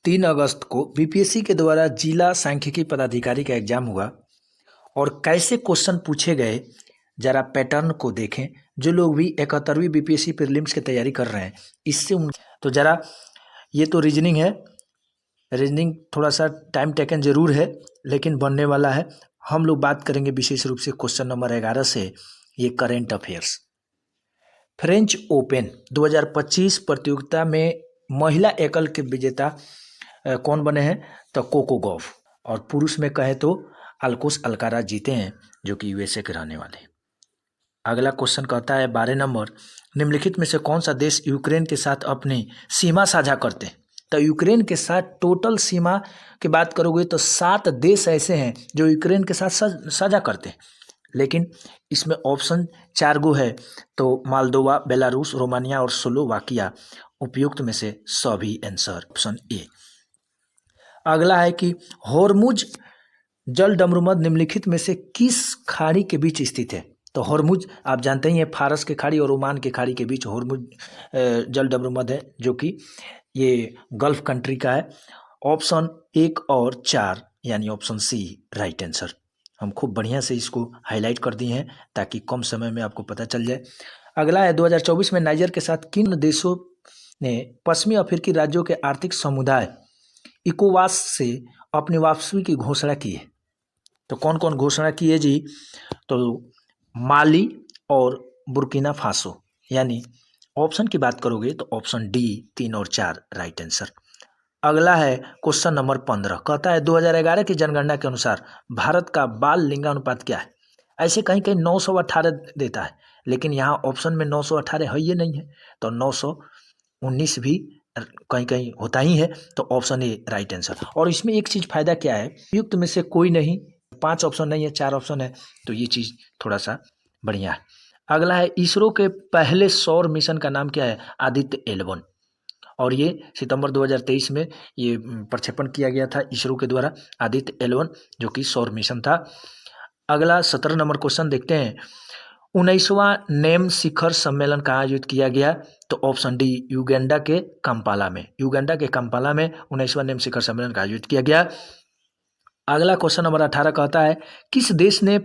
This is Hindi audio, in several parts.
3 अगस्त को बीपीएससी के द्वारा जिला सांख्यिकी पदाधिकारी का एग्जाम हुआ और कैसे क्वेश्चन पूछे गए जरा पैटर्न को देखें। जो लोग भी 71वीं बीपीएससी प्रीलिम्स की तैयारी कर रहे हैं इससे उन तो जरा ये तो रीजनिंग है। रीजनिंग थोड़ा सा टाइम टेकन जरूर है लेकिन बनने वाला है। हम लोग बात करेंगे विशेष रूप से क्वेश्चन नंबर 11 से, ये करेंट अफेयर्स। फ्रेंच ओपन 2025 प्रतियोगिता में महिला एकल के विजेता कौन बने हैं? तो कोको गॉफ। और पुरुष में कहें तो अल्कोस अल्काराज जीते हैं जो कि यूएसए के रहने वाले। अगला क्वेश्चन कहता है 12 नंबर, निम्नलिखित में से कौन सा देश यूक्रेन के साथ अपनी सीमा साझा करते हैं? तो यूक्रेन के साथ टोटल सीमा की बात करोगे तो 7 देश ऐसे हैं जो यूक्रेन के साथ साझा करते हैं, लेकिन इसमें ऑप्शन 4 गो है। तो मालदोवा, बेलारूस, रोमानिया और स्लोवाकिया उपयुक्त में से सभी आंसर ऑप्शन ए। अगला है कि होर्मुज जल डमरूमद निम्नलिखित में से किस खाड़ी के बीच स्थित है? तो होर्मुज आप जानते ही हैं, फारस के खाड़ी और ओमान के खाड़ी के बीच होर्मुज जल डमरूमद है जो कि ये गल्फ कंट्री का है। ऑप्शन 1 और 4 यानी ऑप्शन सी राइट आंसर। हम खूब बढ़िया से इसको हाईलाइट कर दिए हैं ताकि कम समय में आपको पता चल जाए। अगला है 2024 में नाइजर के साथ किन देशों ने पश्चिमी अफ्रीकी राज्यों के आर्थिक समुदाय इकोवास से अपनी वापसी की घोषणा की है? तो कौन कौन घोषणा की है जी? तो माली और बुर्किना फासो, यानी ऑप्शन की बात करोगे तो ऑप्शन डी 3 और 4 राइट आंसर। अगला है क्वेश्चन नंबर 15, कहता है 2011 की जनगणना के अनुसार भारत का बाल लिंगानुपात क्या है? ऐसे कहीं कहीं 918 देता है लेकिन यहाँ ऑप्शन में 918 है ये नहीं है, तो 919 भी कहीं कहीं होता ही है, तो ऑप्शन ए राइट आंसर। और इसमें एक चीज़ फायदा क्या है, युक्त में से कोई नहीं, 5 ऑप्शन नहीं है 4 ऑप्शन है, तो ये चीज़ थोड़ा सा बढ़िया है। अगला है इसरो के पहले सौर मिशन का नाम क्या है? आदित्य L1। और ये सितंबर 2023 में ये प्रक्षेपण किया गया था इसरो के द्वारा, आदित्य L1 जो कि सौर मिशन था। अगला 17 नंबर क्वेश्चन देखते हैं, 19वां नेम शिखर सम्मेलन कहाँ आयोजित किया गया? तो ऑप्शन डी युगांडा के कंपाला में। युगांडा के कंपाला में 19वां नेम शिखर सम्मेलन का आयोजित किया गया। अगला क्वेश्चन नंबर 18 कहता है, किस देश ने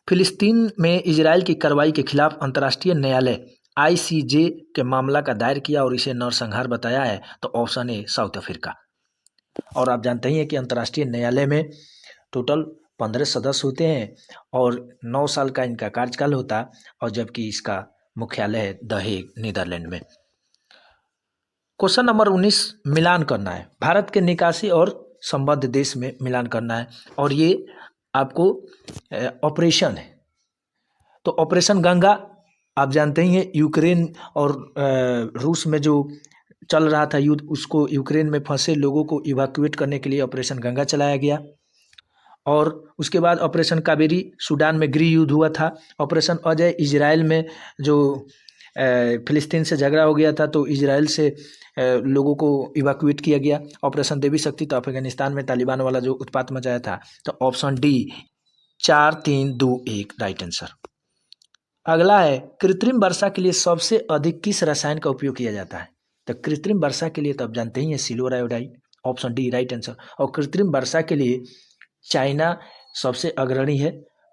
फिलिस्तीन में इजराइल की कार्रवाई के खिलाफ अंतर्राष्ट्रीय न्यायालय ICJ के मामला का दायर किया और इसे नरसंहार बताया है? तो ऑप्शन ए साउथ अफ्रीका। और आप जानते ही हैं कि अंतर्राष्ट्रीय न्यायालय में टोटल 15 सदस्य होते हैं और 9 साल का इनका कार्यकाल होता है, और जबकि इसका मुख्यालय है द हेग, नीदरलैंड में। क्वेश्चन नंबर 19, मिलान करना है, भारत के निकासी और संबद्ध देश में मिलान करना है, और ये आपको ऑपरेशन है। तो ऑपरेशन गंगा आप जानते ही हैं, यूक्रेन और रूस में जो चल रहा था युद्ध, उसको यूक्रेन में फंसे लोगों को इवैक्यूएट करने के लिए ऑपरेशन गंगा चलाया गया। और उसके बाद ऑपरेशन कावेरी सूडान में गृह युद्ध हुआ था। ऑपरेशन अजय इजराइल में जो फिलिस्तीन से झगड़ा हो गया था तो इजराइल से लोगों को इवैक्यूएट किया गया। ऑपरेशन देवी शक्ति तो अफगानिस्तान में तालिबान वाला जो उत्पात मचाया था, तो ऑप्शन डी 4 3 2 1 राइट आंसर। अगला है, कृत्रिम वर्षा के लिए सबसे अधिक किस रसायन का उपयोग किया जाता है? तो कृत्रिम वर्षा के लिए तो आप जानते ही हैं silver iodide, option D right answer. और कृत्रिम वर्षा के लिए चाइना सबसे अग्रणी है।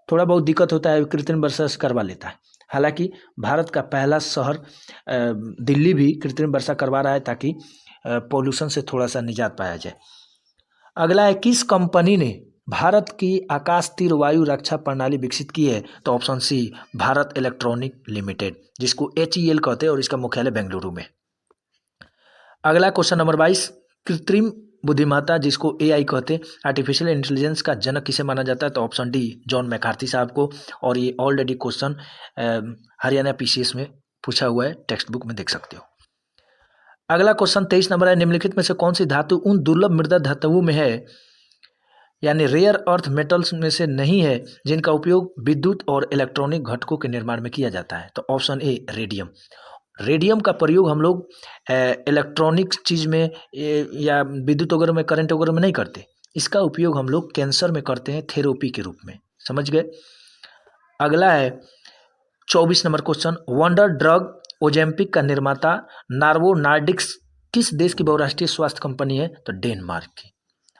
थोड़ा बहुत दिक्कत होता है, कृत्रिम वर्षा से करवा लेता है। हालांकि भारत का पहला शहर दिल्ली भी कृत्रिम वर्षा करवा रहा है ताकि पोल्यूशन से थोड़ा सा निजात पाया जाए। अगला है, किस कंपनी ने भारत की आकाश तीर वायु रक्षा प्रणाली विकसित की है? तो option C Bharat electronic limited, जिसको HEL कहते हैं और इसका मुख्यालय बेंगलुरु में। अगला क्वेश्चन नंबर 22, कृत्रिम बुद्धिमत्ता जिसको AI कहते हैं, आर्टिफिशियल इंटेलिजेंस का जनक किसे माना जाता है? तो ऑप्शन डी जॉन मैकार्थी साहब को। और ये ऑलरेडी क्वेश्चन हरियाणा PCS में पूछा हुआ है, टेक्स्ट बुक में देख सकते हो। अगला क्वेश्चन 23 नंबर है, निम्नलिखित में से कौन सी धातु उन दुर्लभ मृदा धातुओं में है, यानी रेयर अर्थ मेटल्स में से नहीं है, जिनका उपयोग विद्युत और इलेक्ट्रॉनिक घटकों के निर्माण में किया जाता है? तो ऑप्शन ए रेडियम। रेडियम का प्रयोग हम लोग इलेक्ट्रॉनिक चीज़ में या विद्युत वगैरह में, करंट वगैरह में नहीं करते। इसका उपयोग हम लोग कैंसर में करते हैं थेरेपी के रूप में, समझ गए। अगला है 24 number question, wonder drug Ozempic का निर्माता नार्वो नॉर्डिक्स किस देश की बहुराष्ट्रीय स्वास्थ्य कंपनी है? तो डेनमार्क की।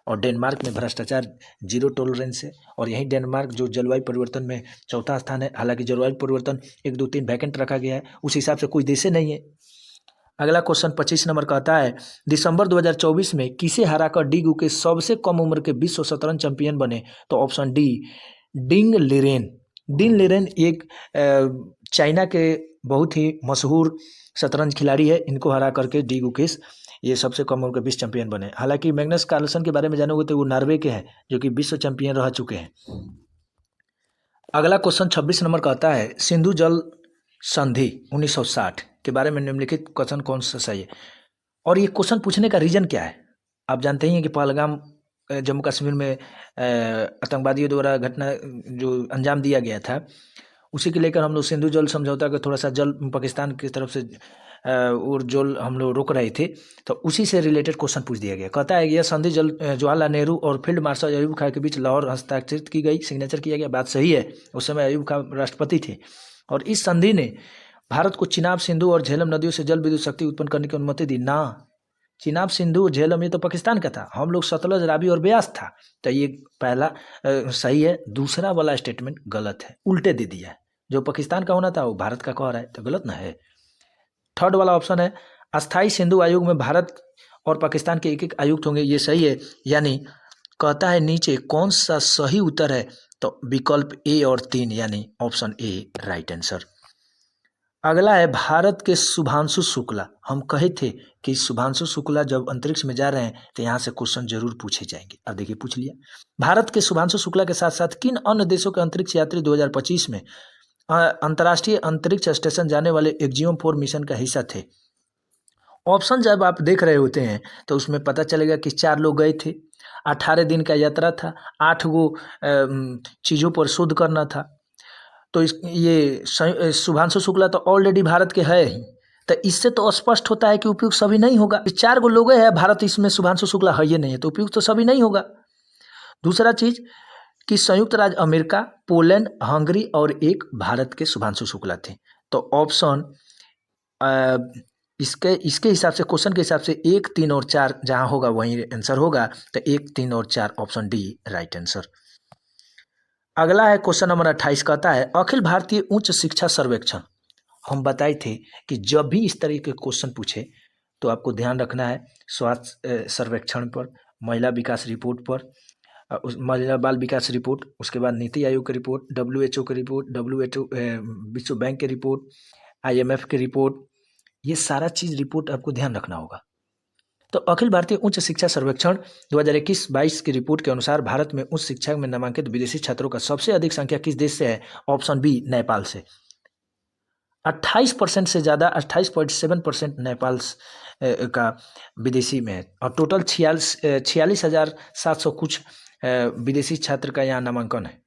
और डेनमार्क में भ्रष्टाचार जीरो टॉलरेंस है, और यही डेनमार्क जो जलवायु परिवर्तन में चौथा स्थान है। हालांकि जलवायु परिवर्तन 1, 2, 3 वैकेंट रखा गया है, उस हिसाब से कोई देश नहीं है। अगला क्वेश्चन 25 नंबर कहता है, दिसंबर 2024 में किसे हराकर डी गुकेश सबसे कम उम्र के विश्व शतरंज चैंपियन बने? तो ऑप्शन डी, डिंग लिरेन। डिंग लिरेन एक चाइना के बहुत ही मशहूर शतरंज खिलाड़ी है। इनको हरा करके डी गुकेश ये सबसे कम उम्र के विश्व चैंपियन बने। हालांकि मैग्नस कार्लसन के बारे में जानोगे तो वो नॉर्वे के हैं, जो कि विश्व चैंपियन रह चुके हैं। अगला क्वेश्चन 26 नंबर कहता है, सिंधु जल संधि 1960 के बारे में निम्नलिखित क्वेश्चन कौन सा सही है? और ये क्वेश्चन पूछने का रीजन क्या है? आप जानते ही हैं कि पहलगाम जम्मू कश्मीर में आतंकवादियों द्वारा घटना जो अंजाम दिया गया था, उसी के लेकर हम लोग सिंधु जल समझौता का थोड़ा सा जल पाकिस्तान की तरफ से और जल हम लोग रोक रहे थे, तो उसी से रिलेटेड क्वेश्चन पूछ दिया गया। कहता है कि यह संधि जल जवाहरलाल नेहरू और फील्ड मार्शल अयूब खान के बीच लाहौर हस्ताक्षरित की गई, सिग्नेचर किया गया। बात सही है, उस समय अयूब खान राष्ट्रपति थे। और इस संधि ने भारत को चिनाब, सिंधु और झेलम नदियों से जल विद्युत शक्ति उत्पन्न करने की अनुमति दी ना। चिनाब, सिंधु, झेलम ये तो पाकिस्तान का था, हम लोग सतलज, रावी और ब्यास था। तो ये पहला सही है। दूसरा वाला स्टेटमेंट गलत है, उल्टे दे दिया है। जो पाकिस्तान का होना था वो भारत का कह रहा है, तो गलत ना है। थर्ड वाला ऑप्शन है, अस्थाई सिंधु आयोग में भारत और पाकिस्तान के एक एक आयुक्त होंगे, ये सही है। यानी कहता है नीचे कौन सा सही उत्तर है? तो विकल्प ए और 3 यानी ऑप्शन ए राइट आंसर। अगला है भारत के शुभांशु शुक्ला। हम कहे थे कि शुभांशु शुक्ला जब अंतरिक्ष में जा रहे हैं तो यहाँ से क्वेश्चन जरूर पूछे जाएंगे। अब देखिए पूछ लिया। भारत के शुभांशु शुक्ला के साथ साथ किन अन्य देशों के अंतरिक्ष यात्री 2025 में अंतर्राष्ट्रीय अंतरिक्ष स्टेशन जाने वाले एक्जियोम 4 मिशन का हिस्सा थे? ऑप्शन जब आप देख रहे होते हैं तो उसमें पता चलेगा कि 4 लोग गए थे, 18 दिन का यात्रा था, 8 गो चीज़ों पर शोध करना था। तो ये शुभांशु शुक्ला तो ऑलरेडी भारत के है ही, तो इससे तो स्पष्ट होता है कि उपयुक्त सभी नहीं होगा। 4 गो लोग हैं, भारत इसमें शुभांशु शुक्ला है ये नहीं है, तो उपयुक्त तो सभी नहीं होगा। दूसरा चीज कि संयुक्त राज्य अमेरिका, पोलैंड, हंगरी और एक भारत के शुभांशु शुक्ला थे। तो ऑप्शन इसके हिसाब से, क्वेश्चन के हिसाब से 1, 3 और 4 जहां होगा वहीं आंसर होगा। तो 1, 3 और 4 ऑप्शन डी राइट आंसर। अगला है क्वेश्चन नंबर 28 कहता है, अखिल भारतीय उच्च शिक्षा सर्वेक्षण। हम बताए थे कि जब भी इस तरह के क्वेश्चन पूछे तो आपको ध्यान रखना है स्वास्थ्य सर्वेक्षण पर, महिला विकास रिपोर्ट पर, महिला बाल विकास रिपोर्ट, उसके बाद नीति आयोग की रिपोर्ट, WHO की रिपोर्ट, WHO विश्व बैंक की रिपोर्ट, IMF की रिपोर्ट, ये सारा चीज़ रिपोर्ट आपको ध्यान रखना होगा। तो अखिल भारतीय उच्च शिक्षा सर्वेक्षण 2021-22 की रिपोर्ट के अनुसार भारत में उच्च शिक्षा में नामांकित विदेशी छात्रों का सबसे अधिक संख्या किस देश से है? ऑप्शन बी नेपाल से। 28% से ज़्यादा, 28.7% नेपाल का विदेशी में है, और टोटल 46,700 कुछ विदेशी छात्र का यहाँ नामांकन है।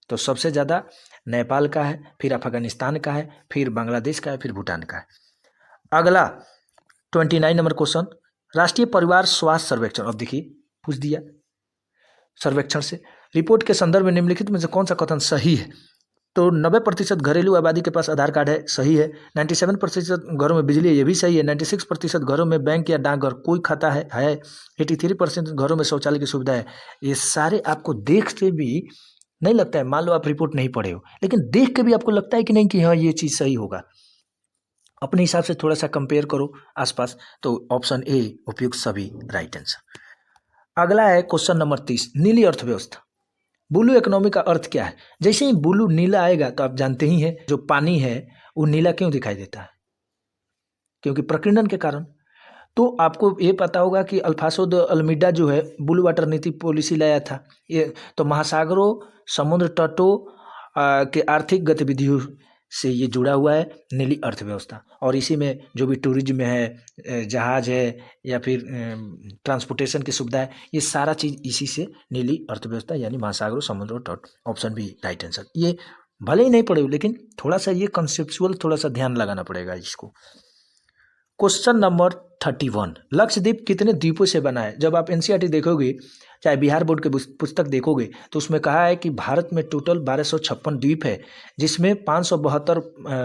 तो सबसे ज़्यादा नेपाल का है, फिर अफगानिस्तान का है, फिर बांग्लादेश का है, फिर भूटान का है। अगला 29 नंबर क्वेश्चन, राष्ट्रीय परिवार स्वास्थ्य सर्वेक्षण। अब देखिए पूछ दिया सर्वेक्षण से, रिपोर्ट के संदर्भ में निम्नलिखित में से कौन सा कथन सही है? तो 90% घरेलू आबादी के पास आधार कार्ड है, सही है। 97% घरों में बिजली है, ये भी सही है। 96% घरों में बैंक या डाकघर कोई खाता है। 83% घरों में शौचालय की सुविधा है। ये सारे आपको देख के भी नहीं लगता है, मान लो आप रिपोर्ट नहीं पढ़े हो, लेकिन देख के भी आपको लगता है कि नहीं कि हाँ ये चीज़ सही होगा। अपने हिसाब से थोड़ा सा कंपेयर करो आसपास, तो ऑप्शन ए उपयुक्त सभी राइट आंसर। अगला है क्वेश्चन नंबर 30, नीली अर्थव्यवस्था। ब्लू इकोनॉमी का अर्थ क्या है? जैसे ही ब्लू नीला आएगा तो आप जानते ही हैं जो पानी है वो नीला क्यों दिखाई देता है? क्योंकि प्रकीर्णन के कारण। तो आपको ये पता होगा कि अल्फांसो द अल्मीडा जो है ब्लू वाटर नीति पॉलिसी लाया था। ये तो महासागरों, समुद्र तटों के आर्थिक गतिविधियों से ये जुड़ा हुआ है नीली अर्थव्यवस्था। और इसी में जो भी टूरिज्म है, जहाज है, या फिर ट्रांसपोर्टेशन की सुविधा है, ये सारा चीज़ इसी से नीली अर्थव्यवस्था यानी महासागरों, समुद्र तट, ऑप्शन बी राइट आंसर। ये भले ही नहीं पढ़े हो, लेकिन थोड़ा सा ये कंसेप्चुअल थोड़ा सा ध्यान लगाना पड़ेगा इसको। क्वेश्चन नंबर 31, लक्षद्वीप कितने द्वीपों से बना है? जब आप NCERT देखोगे, चाहे बिहार बोर्ड के पुस्तक देखोगे, तो उसमें कहा है कि भारत में टोटल 1256 द्वीप है, जिसमें 572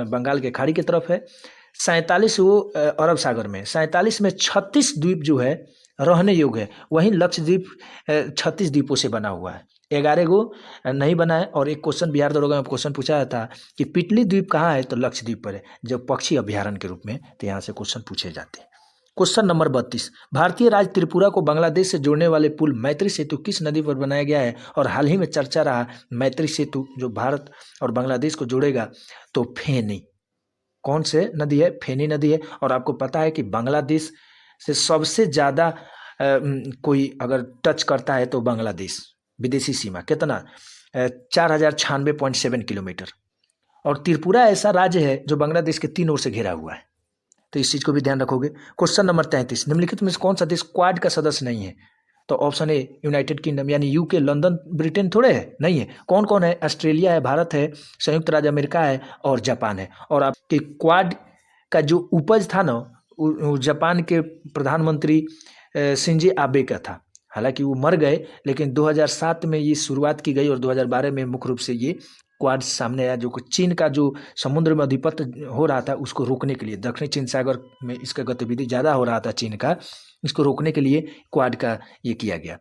बंगाल के खाड़ी की तरफ है, 47 वो अरब सागर में, 47 में 36 द्वीप जो है रहने योग्य है। वहीं लक्षद्वीप 36 द्वीपों से बना हुआ है, 11 गो नहीं बना है। और एक क्वेश्चन बिहार दरोगा में क्वेश्चन पूछा था कि पिटली द्वीप कहाँ है, तो लक्षद्वीप पर है, जो पक्षी अभ्यारण्य के रूप में, तो यहाँ से क्वेश्चन पूछे जाते हैं। क्वेश्चन नंबर 32, भारतीय राज्य त्रिपुरा को बांग्लादेश से जोड़ने वाले पुल मैत्री सेतु किस नदी पर बनाया गया है? और हाल ही में चर्चा रहा मैत्री सेतु जो भारत और बांग्लादेश को जोड़ेगा, तो फेनी, कौन से नदी है? फेनी नदी है। और आपको पता है कि बांग्लादेश से सबसे ज़्यादा कोई अगर टच करता है तो बांग्लादेश, विदेशी सीमा कितना? 4096.7 किलोमीटर। और त्रिपुरा ऐसा राज्य है जो बांग्लादेश के 3 ओर से घिरा हुआ है, तो इस चीज़ को भी ध्यान रखोगे। क्वेश्चन नंबर 33, निम्नलिखित में से कौन सा देश क्वाड का सदस्य नहीं है? तो ऑप्शन ए यूनाइटेड किंगडम यानी यूके, लंदन, ब्रिटेन थोड़े है, नहीं है। कौन कौन है? ऑस्ट्रेलिया है, भारत है, संयुक्त राज्य अमेरिका है और जापान है। और आपके क्वाड का जो उपज था ना, जापान के प्रधानमंत्री शिंजो आबे का था। हालांकि वो मर गए, लेकिन 2007 में ये शुरुआत की गई और 2012 में मुख्य रूप से ये क्वाड सामने आया, जो चीन का जो समुद्र में अधिपत्य हो रहा था उसको रोकने के लिए, दक्षिण चीन सागर में इसका गतिविधि ज़्यादा हो रहा था चीन का, इसको रोकने के लिए क्वाड का ये किया गया।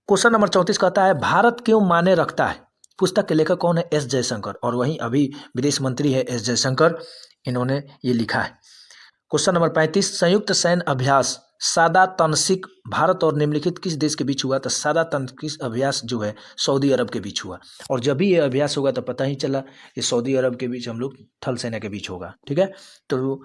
क्वेश्चन नंबर 34 कहता है भारत क्यों माने रखता है? पुस्तक के लेखक कौन है? एस जयशंकर। और वहीं अभी विदेश मंत्री है एस जयशंकर, इन्होंने ये लिखा है। क्वेश्चन नंबर 35, संयुक्त सैन्य अभ्यास सादा तनसीक भारत और निम्नलिखित किस देश के बीच हुआ? तो सादा तनसीक अभ्यास जो है सऊदी अरब के बीच हुआ। और जब भी ये अभ्यास होगा तो पता ही चला कि सऊदी अरब के बीच हम लोग थल सेना के बीच होगा, ठीक है। तो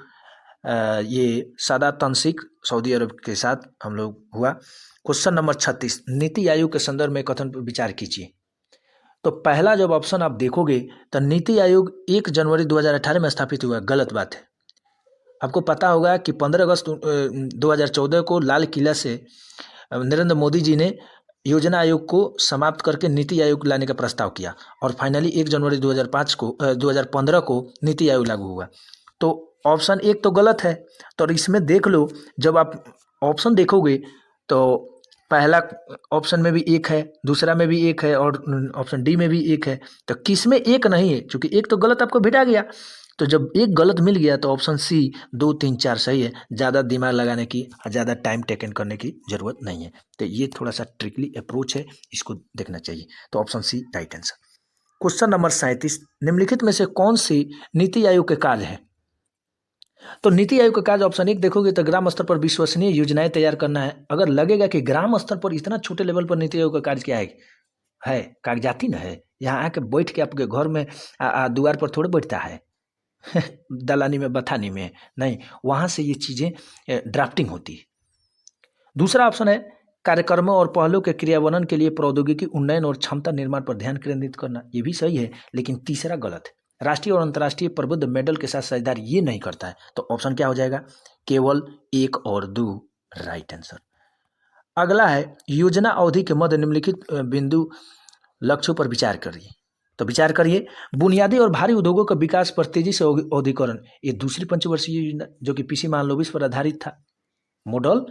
ये सादा तनसीक सऊदी अरब के साथ हम लोग हुआ। क्वेश्चन नंबर 36, नीति आयोग के संदर्भ में कथन पर विचार कीजिए। तो पहला जब ऑप्शन आप देखोगे तो नीति आयोग 1 जनवरी 2018 में स्थापित हुआ, गलत बात है। आपको पता होगा कि 15 अगस्त 2014 को लाल किला से नरेंद्र मोदी जी ने योजना आयोग को समाप्त करके नीति आयोग लाने का प्रस्ताव किया और फाइनली 1 जनवरी 2015 को नीति आयोग लागू हुआ। तो ऑप्शन 1 तो गलत है। तो इसमें देख लो, जब आप ऑप्शन देखोगे तो पहला ऑप्शन में भी 1 है, दूसरा में भी 1 है और ऑप्शन डी में भी 1 है। तो किस में 1 नहीं है? क्योंकि 1 तो गलत आपको भेटा गया। तो जब 1 गलत मिल गया तो ऑप्शन सी 2, 3, 4 सही है। ज़्यादा दिमाग लगाने की, ज़्यादा टाइम टेकन करने की ज़रूरत नहीं है। तो ये थोड़ा सा ट्रिकली अप्रोच है, इसको देखना चाहिए। तो option C right answer. Question number 37, निम्नलिखित में से कौन सी नीति आयोग के कार्य है? तो नीति आयोग का कार्य ऑप्शन 1 देखोगे तो ग्राम स्तर पर विश्वसनीय योजनाएं तैयार करना है। अगर लगेगा कि ग्राम स्तर पर इतना छोटे लेवल पर नीति आयोग का कार्य क्या है कागजाती ना है। यहाँ आके बैठ के आपके घर में द्वार पर थोड़े बैठता है दलानी में, बथानी में नहीं, वहाँ से ये चीज़ें ड्राफ्टिंग होती है। दूसरा ऑप्शन है कार्यक्रमों और पहलों के क्रियान्वयन के लिए प्रौद्योगिकी उन्नयन और क्षमता निर्माण पर ध्यान केंद्रित करना, ये भी सही है, लेकिन तीसरा गलत है। राष्ट्रीय और अंतर्राष्ट्रीय प्रबुद्ध मेडल के साथ साझेदार ये नहीं करता है। तो ऑप्शन क्या हो जाएगा? केवल 1 और 2 राइट आंसर। अगला है योजना अवधि के मध्य निम्नलिखित बिंदु लक्ष्यों पर विचार करिए। तो विचार करिए, बुनियादी और भारी उद्योगों का विकास पर तेजी से औद्योगिकरण, ये दूसरी पंचवर्षीय योजना जो कि पीसी महालनोबिस पर आधारित था मॉडल।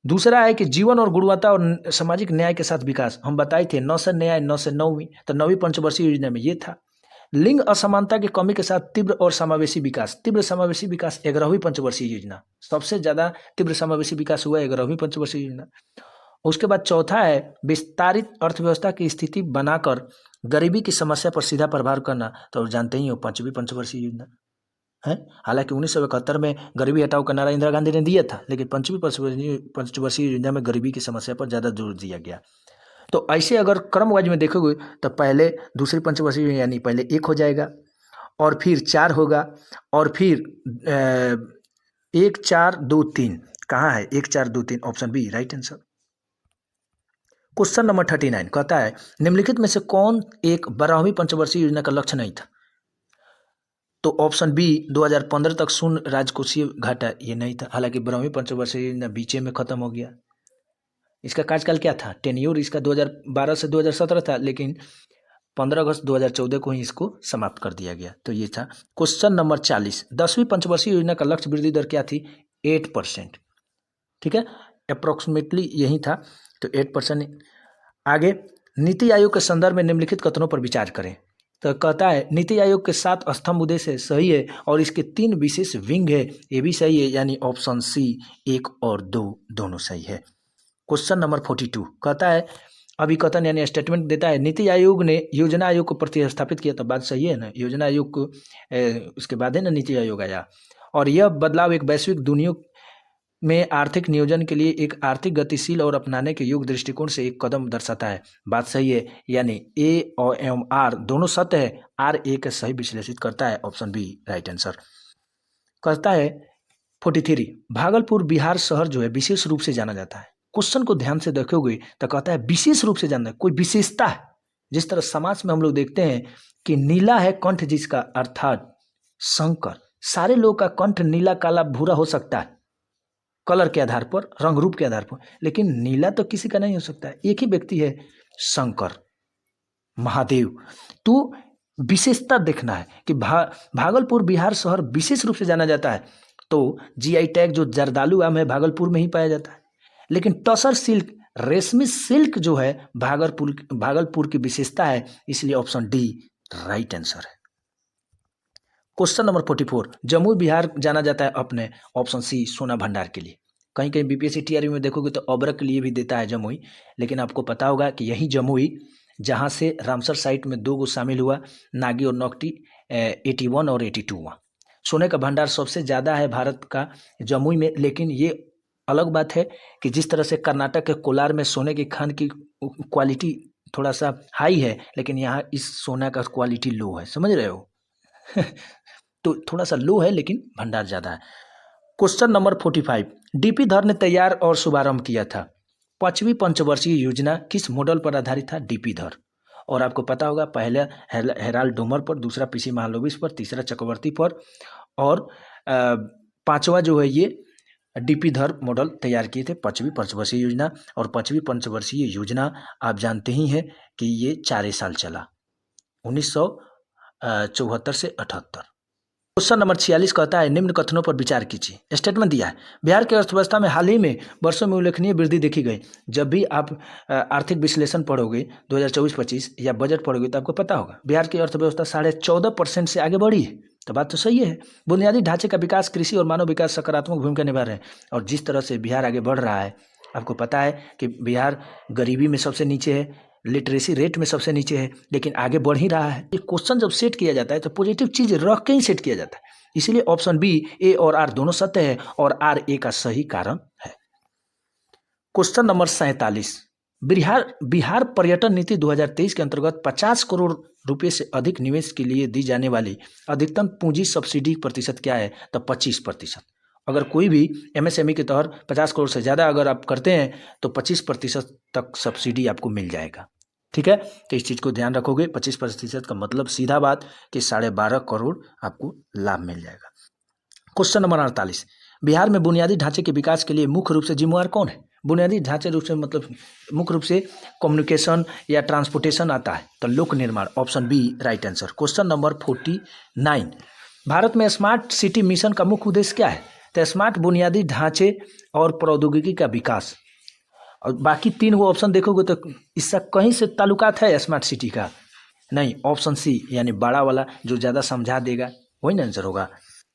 दूसरा है कि जीवन और गुणवत्ता और सामाजिक न्याय के साथ विकास, हम बताए थे 9 से न्याय 9 से 9वीं, तो 9वीं पंचवर्षीय योजना में ये था। लिंग असमानता की कमी के साथ तीव्र और समावेशी विकास, तीव्र समावेशी विकास 11वीं पंचवर्षीय योजना, सबसे ज़्यादा तीव्र समावेशी विकास हुआ 11वीं पंचवर्षीय योजना। उसके बाद चौथा है विस्तारित अर्थव्यवस्था की स्थिति बनाकर गरीबी की समस्या पर सीधा प्रभाव करना, तो जानते ही हो 5वीं पंचवर्षीय योजना है। हालांकि 1971 में गरीबी हटाओ का नारा इंदिरा गांधी ने दिया था, लेकिन 5वीं पंचवर्षीय योजना में गरीबी की समस्या पर ज़्यादा जोर दिया गया। तो ऐसे अगर क्रम वाइज में देखोगे तो पहले दूसरी पंचवर्षीय यानी पहले 1 हो जाएगा और फिर 4 होगा और फिर 1, 4, 2, 3 कहाँ है? 1, 4, 2, 3 option B right answer. Question number 39 कहता है निम्नलिखित में से कौन एक 12वीं पंचवर्षीय योजना का लक्ष्य नहीं था? तो ऑप्शन बी 2015 तक शून्य राजकोषीय घाटा, ये नहीं था। हालांकि 12वीं पंचवर्षीय योजना बीच में खत्म हो गया। इसका कार्यकाल क्या था? टेन्योर इसका 2012 से 2017 था, लेकिन 15 अगस्त 2014 को ही इसको समाप्त कर दिया गया। तो ये था। क्वेश्चन नंबर 40, 10वीं पंचवर्षीय योजना का लक्ष्य वृद्धि दर क्या थी? 8%, ठीक है, अप्रोक्सीमेटली यही था। तो 8%। आगे नीति आयोग के संदर्भ में निम्नलिखित कथनों पर विचार करें। तो कहता है नीति आयोग के 7 स्तंभ उद्देश्य है, सही है, और इसके 3 विशेष विंग है, ये भी सही है, यानी ऑप्शन सी 1 और 2 दोनों सही है। क्वेश्चन नंबर 42 कहता है अभिकथन यानी स्टेटमेंट देता है नीति आयोग ने योजना आयोग को प्रतिस्थापित किया, तो बात सही है ना, योजना आयोग को उसके बाद है ना नीति आयोग आया, और यह बदलाव एक वैश्विक दुनिया में आर्थिक नियोजन के लिए एक आर्थिक गतिशील और अपनाने के योग्य दृष्टिकोण से एक कदम दर्शाता है। बात सही है, यानी ए और एवं आर दोनों सत्य है, आर ए का सही विश्लेषित करता है, ऑप्शन बी राइट आंसर। कहता है 43 भागलपुर बिहार शहर जो है विशेष रूप से जाना जाता है। क्वेश्चन को ध्यान से देखोगे तो कहता है विशेष रूप से जानना है, कोई विशेषता है। जिस तरह समाज में हम लोग देखते हैं कि नीला है कंठ जिसका, अर्थात शंकर, सारे लोग का कंठ नीला काला भूरा हो सकता है कलर के आधार पर, रंग रूप के आधार पर, लेकिन नीला तो किसी का नहीं हो सकता है, एक ही व्यक्ति है शंकर महादेव। तो विशेषता देखना है कि भागलपुर बिहार शहर विशेष रूप से जाना जाता है, तो जीआई टैग जो जर्दालू आम है भागलपुर में ही पाया जाता है, लेकिन टसर सिल्क रेशमी सिल्क जो है भागलपुर की विशेषता है, इसलिए ऑप्शन डी राइट आंसर है। क्वेश्चन नंबर 44 जमुई बिहार जाना जाता है अपने, ऑप्शन सी सोना भंडार के लिए। कहीं कहीं बीपीएससी टीआरबी में देखोगे तो अबरक के लिए भी देता है जमुई, लेकिन आपको पता होगा कि यही जमुई जहां से रामसर साइट में 2 शामिल हुआ, नागी और नौकटी 81 और 82। सोने का भंडार सबसे ज़्यादा है भारत का जमुई में, लेकिन ये अलग बात है कि जिस तरह से कर्नाटक के कोलार में सोने की खान की क्वालिटी थोड़ा सा हाई है, लेकिन यहाँ इस सोना का क्वालिटी लो है, समझ रहे हो तो थोड़ा सा लो है लेकिन भंडार ज़्यादा है। क्वेश्चन नंबर 45 डीपी धर ने तैयार और शुभारंभ किया था 5वीं पंचवर्षीय योजना किस मॉडल पर आधारित था? डीपी धर। और आपको पता होगा पहला हेराल्ड डोमर पर, दूसरा पीसी महालनोबिस पर, तीसरा चक्रवर्ती पर, और 5वां जो है ये डीपी धर मॉडल तैयार किए थे 5वीं पंचवर्षीय योजना। और 5वीं पंचवर्षीय योजना आप जानते ही हैं कि ये 4 साल चला, 1974 से 78। क्वेश्चन नंबर 46 कहता है निम्न कथनों पर विचार कीजिए। स्टेटमेंट दिया है बिहार की अर्थव्यवस्था में हाल ही में वर्षों में उल्लेखनीय वृद्धि देखी गई। जब भी आप आर्थिक विश्लेषण पढ़ोगे 2024-25 या बजट पढ़ोगे तो आपको पता होगा बिहार की अर्थव्यवस्था 14.5% से आगे बढ़ी है, तो बात तो सही है। बुनियादी ढांचे का विकास, कृषि और मानव विकास सकारात्मक भूमिका निभा रहे हैं, और जिस तरह से बिहार आगे बढ़ रहा है, आपको पता है कि बिहार गरीबी में सबसे नीचे है, लिटरेसी रेट में सबसे नीचे है, लेकिन आगे बढ़ ही रहा है। ये क्वेश्चन जब सेट किया जाता है तो पॉजिटिव चीज रख के ही सेट किया जाता है, इसलिए ऑप्शन बी ए और आर दोनों सत्य है, और आर ए का सही कारण है। क्वेश्चन नंबर 47 बिहार पर्यटन नीति 2023 के अंतर्गत 50 करोड़ रुपए से अधिक निवेश के लिए दी जाने वाली अधिकतम पूंजी सब्सिडी प्रतिशत क्या है? तो 25%। अगर कोई भी एमएसएमई के तहत 50 करोड़ से ज़्यादा अगर आप करते हैं तो 25% तक सब्सिडी आपको मिल जाएगा। ठीक है, तो इस चीज़ को ध्यान रखोगे। 25% का मतलब सीधा बात कि 12.5 करोड़ आपको लाभ मिल जाएगा। क्वेश्चन नंबर 48 बिहार में बुनियादी ढांचे के विकास के लिए मुख्य रूप से जिम्मेवार कौन है? बुनियादी ढांचे रूप से मतलब मुख्य रूप से कम्युनिकेशन या ट्रांसपोर्टेशन आता है, तो लोक निर्माण, option B right answer. Question number 49 Bharat में स्मार्ट सिटी मिशन का मुख्य उद्देश्य क्या है? तो स्मार्ट बुनियादी ढांचे और प्रौद्योगिकी का विकास। और बाकी 3 वो ऑप्शन देखोगे तो इसका कहीं से ताल्लुकात है स्मार्ट सिटी का? नहीं, ऑप्शन सी यानी बड़ा वाला जो ज़्यादा समझा देगा वही ना आंसर होगा।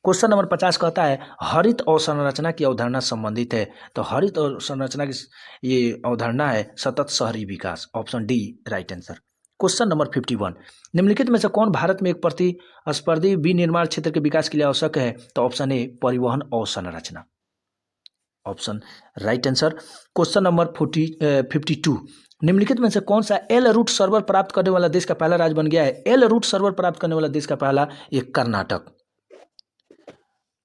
क्वेश्चन नंबर 50 कहता है हरित अवसंरचना की अवधारणा संबंधित है, तो हरित अवसंरचना की ये अवधारणा है सतत शहरी विकास, option D right answer. Question number 51 निम्नलिखित में से कौन भारत में एक प्रतिस्पर्धी विनिर्माण क्षेत्र के विकास के लिए आवश्यक है? तो ऑप्शन ए परिवहन अवसंरचना, option right answer. Question number 52 निम्नलिखित में से कौन सा एल रूट सर्वर प्राप्त करने वाला देश का पहला राज्य बन गया है? एल रूट सर्वर प्राप्त करने वाला देश का पहला एक कर्नाटक।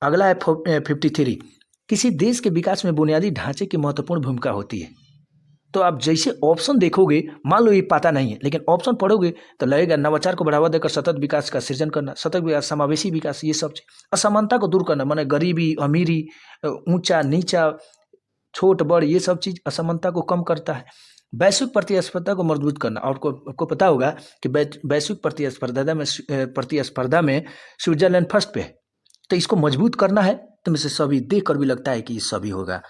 अगला है 53 किसी देश के विकास में बुनियादी ढांचे की महत्वपूर्ण भूमिका होती है। तो आप जैसे ऑप्शन देखोगे, मान लो ये पता नहीं है, लेकिन ऑप्शन पढ़ोगे तो लगेगा नवाचार को बढ़ावा देकर सतत विकास का सृजन करना, सतत विकास, समावेशी विकास, ये सब असमानता को दूर करना, माने गरीबी, अमीरी, ऊंचा नीचा, छोट बड़, ये सब चीज़ असमानता को कम करता है। वैश्विक प्रतिस्पर्धा को मजबूत करना, और आपको पता होगा कि वैश्विक प्रतिस्पर्धा में स्विट्जरलैंड फर्स्ट पे है, तो इसको मजबूत करना है। तो मुझे सभी देख कर भी लगता है कि ये सभी होगा।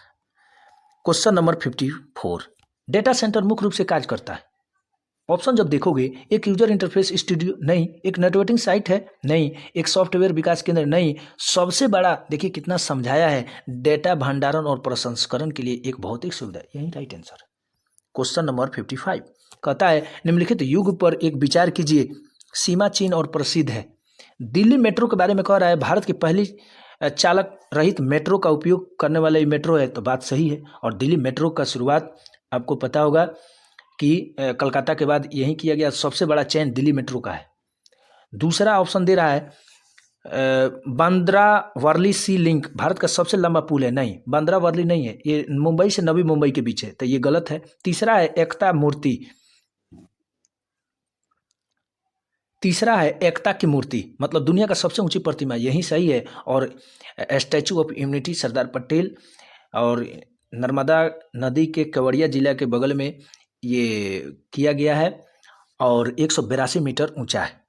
क्वेश्चन नंबर 54 डेटा सेंटर मुख्य रूप से कार्य करता है, ऑप्शन जब देखोगे, एक यूजर इंटरफेस स्टूडियो नहीं, एक नेटवर्किंग साइट है नहीं, एक सॉफ्टवेयर विकास केंद्र नहीं, सबसे बड़ा देखिए कितना समझाया है, डेटा भंडारण और प्रसंस्करण के लिए एक भौतिक सुविधा, यही राइट आंसर। क्वेश्चन नंबर 55 कहता है निम्नलिखित युग पर एक विचार कीजिए, सीमा चीन और प्रसिद्ध है। दिल्ली मेट्रो के बारे में कह रहा है, भारत की पहली चालक रहित मेट्रो का उपयोग करने वाला ये मेट्रो है, तो बात सही है। और दिल्ली मेट्रो का शुरुआत आपको पता होगा कि कलकत्ता के बाद यही किया गया, सबसे बड़ा चेन दिल्ली मेट्रो का है। दूसरा ऑप्शन दे रहा है बांद्रा वर्ली सी लिंक भारत का सबसे लंबा पुल है, नहीं बांद्रा वर्ली नहीं है, ये मुंबई से नवी मुंबई के बीच है, तो ये गलत है। तीसरा है एकता मूर्ति, तीसरा है एकता की मूर्ति, मतलब दुनिया का सबसे ऊंची प्रतिमा, यही सही है। और statue of unity Sardar Patel और नर्मदा नदी के केवड़िया जिला के बगल में ये किया गया है और 182 मीटर ऊंचा है।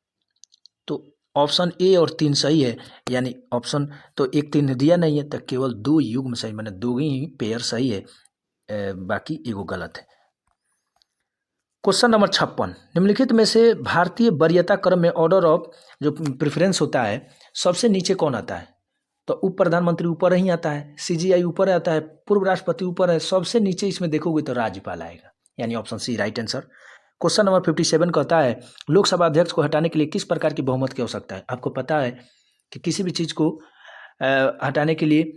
तो ऑप्शन ए और 3 सही है, यानी ऑप्शन तो 1 3 दिया नहीं है, तो केवल 2 युग्म सही, मैंने 2 ही पेयर सही है, बाकी एगो गलत है। क्वेश्चन नंबर 56 निम्नलिखित में से भारतीय वरीयता क्रम में ऑर्डर ऑफ जो प्रेफरेंस होता है सबसे नीचे कौन आता है? तो उप प्रधानमंत्री ऊपर ही आता है, सीजीआई ऊपर आता है, पूर्व राष्ट्रपति ऊपर है, सबसे नीचे इसमें देखोगे तो राज्यपाल आएगा, यानी option C right answer. Question number 57 कहता है लोकसभा अध्यक्ष को हटाने के लिए किस प्रकार की बहुमत की आवश्यकता है? आपको पता है कि किसी भी चीज़ को हटाने के लिए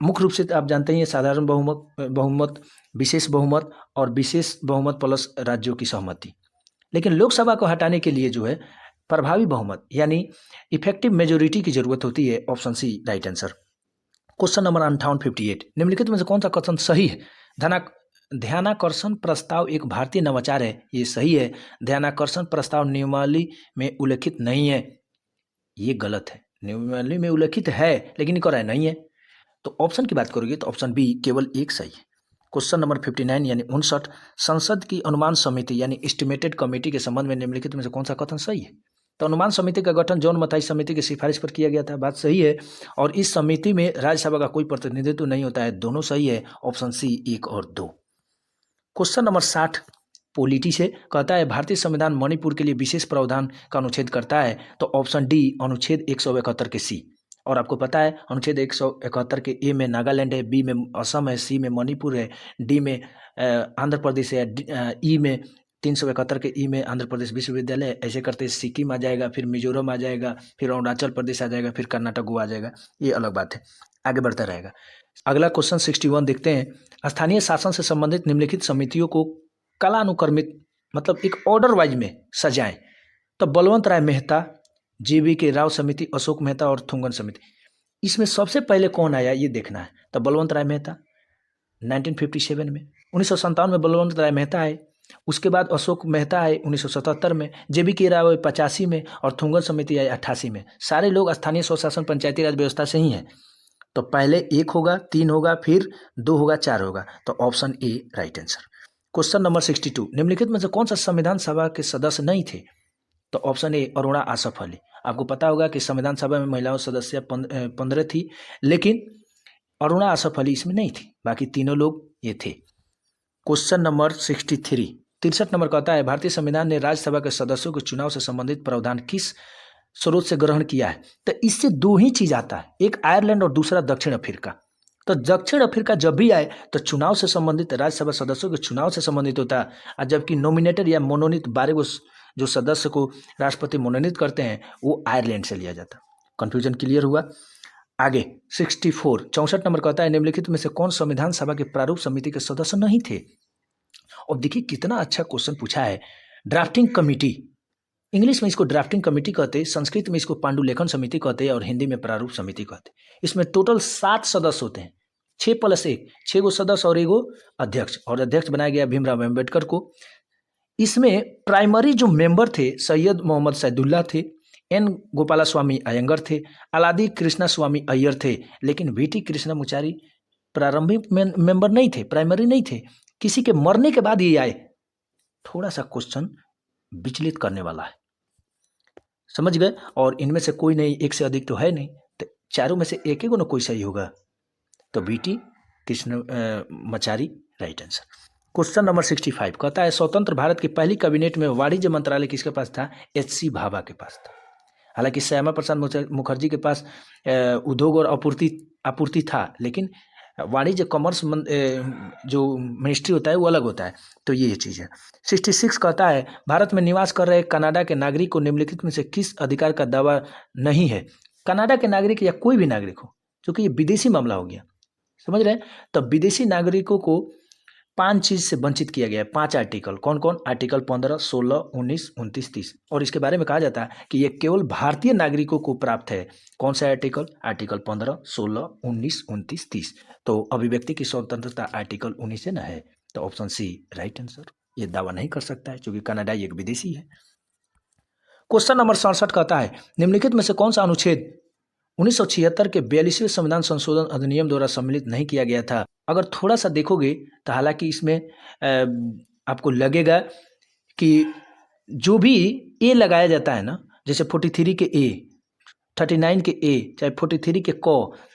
मुख्य रूप से आप जानते हैं साधारण बहुमत, विशेष बहुमत और विशेष बहुमत प्लस राज्यों की सहमति, लेकिन लोकसभा को हटाने के लिए जो है प्रभावी बहुमत यानी इफेक्टिव मेजोरिटी की जरूरत होती है, option C right answer. Question number 58 निम्नलिखित में से कौन सा कथन सही है? ध्यानाकर्षण प्रस्ताव एक भारतीय नवाचार है, ये सही है। ध्यानाकर्षण प्रस्ताव नियमावली में उल्लेखित नहीं है, ये गलत है। नियमावली में उल्लेखित है लेकिन कर नहीं है, तो ऑप्शन की बात करोगे तो ऑप्शन बी केवल एक सही है। क्वेश्चन नंबर 59 यानी 59 संसद की अनुमान समिति यानी एस्टिमेटेड कमेटी के संबंध में निम्नलिखित में से कौन सा कथन सही है? तो अनुमान समिति का गठन जॉन मथाई समिति की सिफारिश पर किया गया था, बात सही है। और इस समिति में राज्यसभा का कोई प्रतिनिधित्व नहीं होता है, दोनों सही है, ऑप्शन सी 1 और 2। क्वेश्चन नंबर 60 पॉलिटी से कहता है भारतीय संविधान मणिपुर के लिए विशेष प्रावधान का अनुच्छेद करता है, तो ऑप्शन डी अनुच्छेद 171 के सी। और आपको पता है अनुच्छेद 171 के ए में नागालैंड है, बी में असम है, सी में मणिपुर है, डी में आंध्र प्रदेश है, ई में 371 के ई में आंध्र प्रदेश विश्वविद्यालय है। ऐसे करते सिक्किम आ जाएगा, फिर मिजोरम आ जाएगा, फिर अरुणाचल प्रदेश आ जाएगा, फिर कर्नाटक गोवा आ जाएगा, ये अलग बात है, आगे बढ़ता रहेगा। अगला क्वेश्चन 61 देखते हैं। स्थानीय शासन से संबंधित निम्नलिखित समितियों को कालानुक्रमित मतलब एक ऑर्डर वाइज में सजाएं, तो बलवंत राय मेहता, जीवी के राव समिति, अशोक मेहता और थुंगन समिति, इसमें सबसे पहले कौन आया ये देखना है। तो बलवंत राय मेहता 1957 में, 1957 में बलवंत राय मेहता आए, उसके बाद अशोक मेहता आए 1977 में, जेबी के राव 85 में और थुंगन समिति आए 88 में। सारे लोग स्थानीय स्वशासन पंचायती राज व्यवस्था से ही हैं, तो पहले 1 होगा, 3 होगा, फिर 2 होगा, 4 होगा, तो option A right answer. Question number 62 निम्नलिखित में से कौन सा संविधान सभा के सदस्य नहीं थे? तो ऑप्शन ए अरुणा आसफ अली। आपको पता होगा कि संविधान सभा में महिलाओं सदस्य 15 थी, लेकिन अरुणा आसफ अली इसमें नहीं थी, बाकी तीनों लोग ये थे। क्वेश्चन नंबर 63 नंबर कहता है भारतीय संविधान ने राज्यसभा के सदस्यों के चुनाव से संबंधित प्रावधान किस स्रोत से ग्रहण किया है? तो इससे 2 ही चीज आता है, एक आयरलैंड और दूसरा दक्षिण अफ्रीका। तो दक्षिण अफ्रीका जब भी आए तो चुनाव से संबंधित राज्यसभा सदस्यों के चुनाव से संबंधित होता है, और जबकि नॉमिनेटेड या मनोनीत 12 जो सदस्य को राष्ट्रपति मनोनीत करते हैं वो आयरलैंड से लिया जाता। कंफ्यूजन क्लियर हुआ? आगे 64 नंबर कहता है निम्नलिखित में से कौन संविधान सभा के प्रारूप समिति के सदस्य नहीं थे? और देखिए कितना अच्छा क्वेश्चन पूछा है। ड्राफ्टिंग कमेटी, इंग्लिश में इसको ड्राफ्टिंग कमेटी कहते हैं, संस्कृत में इसको पांडुलेखन समिति कहते हैं और हिंदी में प्रारूप समिति कहते हैं। इसमें टोटल 7 सदस्य होते हैं, 6 + 1, 6 गो सदस्य और 1 गो अध्यक्ष, और अध्यक्ष बनाया गया भीमराव अम्बेडकर को। इसमें प्राइमरी जो मेंबर थे सैयद मोहम्मद सैदुल्ला थे, एन गोपालास्वामी अयंगर थे, अलादी कृष्णा स्वामी अय्यर थे, लेकिन वीटी कृष्णमाचारी प्रारंभिक मेंबर नहीं थे, प्राइमरी नहीं थे, किसी के मरने के बाद ये आए। थोड़ा सा क्वेश्चन विचलित करने वाला है, समझ गए? और इनमें से कोई नहीं, एक से अधिक तो है नहीं, तो चारों में से एक को ना कोई सही होगा, तो VT Krishnamachari right answer. Question number 65 कहता है स्वतंत्र भारत की पहली कैबिनेट में वाणिज्य मंत्रालय किसके पास था? एच.सी. भाभा के पास था। हालांकि श्यामा प्रसाद मुखर्जी के पास उद्योग और आपूर्ति था, लेकिन वाणिज्य कॉमर्स जो मिनिस्ट्री होता है वो अलग होता है। तो ये चीज़ है। 66 कहता है भारत में निवास कर रहे कनाडा के नागरिक को निम्नलिखित में से किस अधिकार का दावा नहीं है? कनाडा के नागरिक या कोई भी नागरिक हो, क्योंकि ये विदेशी मामला हो गया, समझ रहे हैं? तो विदेशी नागरिकों को 5 चीज़ से वंचित किया गया है। 5 आर्टिकल, कौन कौन? आर्टिकल 15, 16, 19, 29, 30। और इसके बारे में कहा जाता है कि ये केवल भारतीय नागरिकोों को प्राप्त है। कौन सा आर्टिकल? आर्टिकल 15, 16, 19, 29, 30। तो अभिव्यक्ति की स्वतंत्रता आर्टिकल 19 से न है। तो ऑप्शन सी राइट आंसर। ये दावा नहीं कर सकता है क्योंकि कनाडाई एक विदेशी है। क्वेश्चन नंबर 67 कहता है निम्नलिखित में से कौन सा अनुच्छेद 1976 के 42वें संविधान संशोधन अधिनियम द्वारा सम्मिलित नहीं किया गया था? अगर थोड़ा सा देखोगे तो हालांकि इसमें आपको लगेगा कि जो भी ए लगाया जाता है ना, जैसे 43 के ए, 39 के ए, चाहे 43 के क,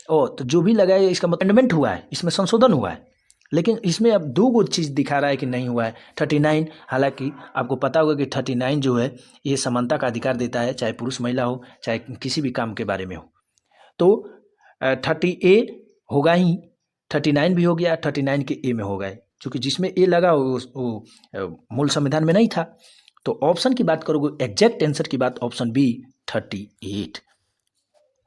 ओ, तो जो भी लगाया इसका मतलब अमेंडमेंट हुआ है, इसमें संशोधन हुआ है। लेकिन इसमें अब दो गो चीज़ दिखा रहा है कि नहीं हुआ है। 39, हालांकि आपको पता होगा कि 39 जो है ये समानता का अधिकार देता है, चाहे पुरुष महिला हो, चाहे किसी भी काम के बारे में हो। तो 30A होगा ही, 39 भी हो गया, 39 के ए में हो गए, क्योंकि जिसमें ए लगा वो मूल संविधान में नहीं था। तो ऑप्शन की बात करोगे, एग्जैक्ट आंसर की बात ऑप्शन बी 38।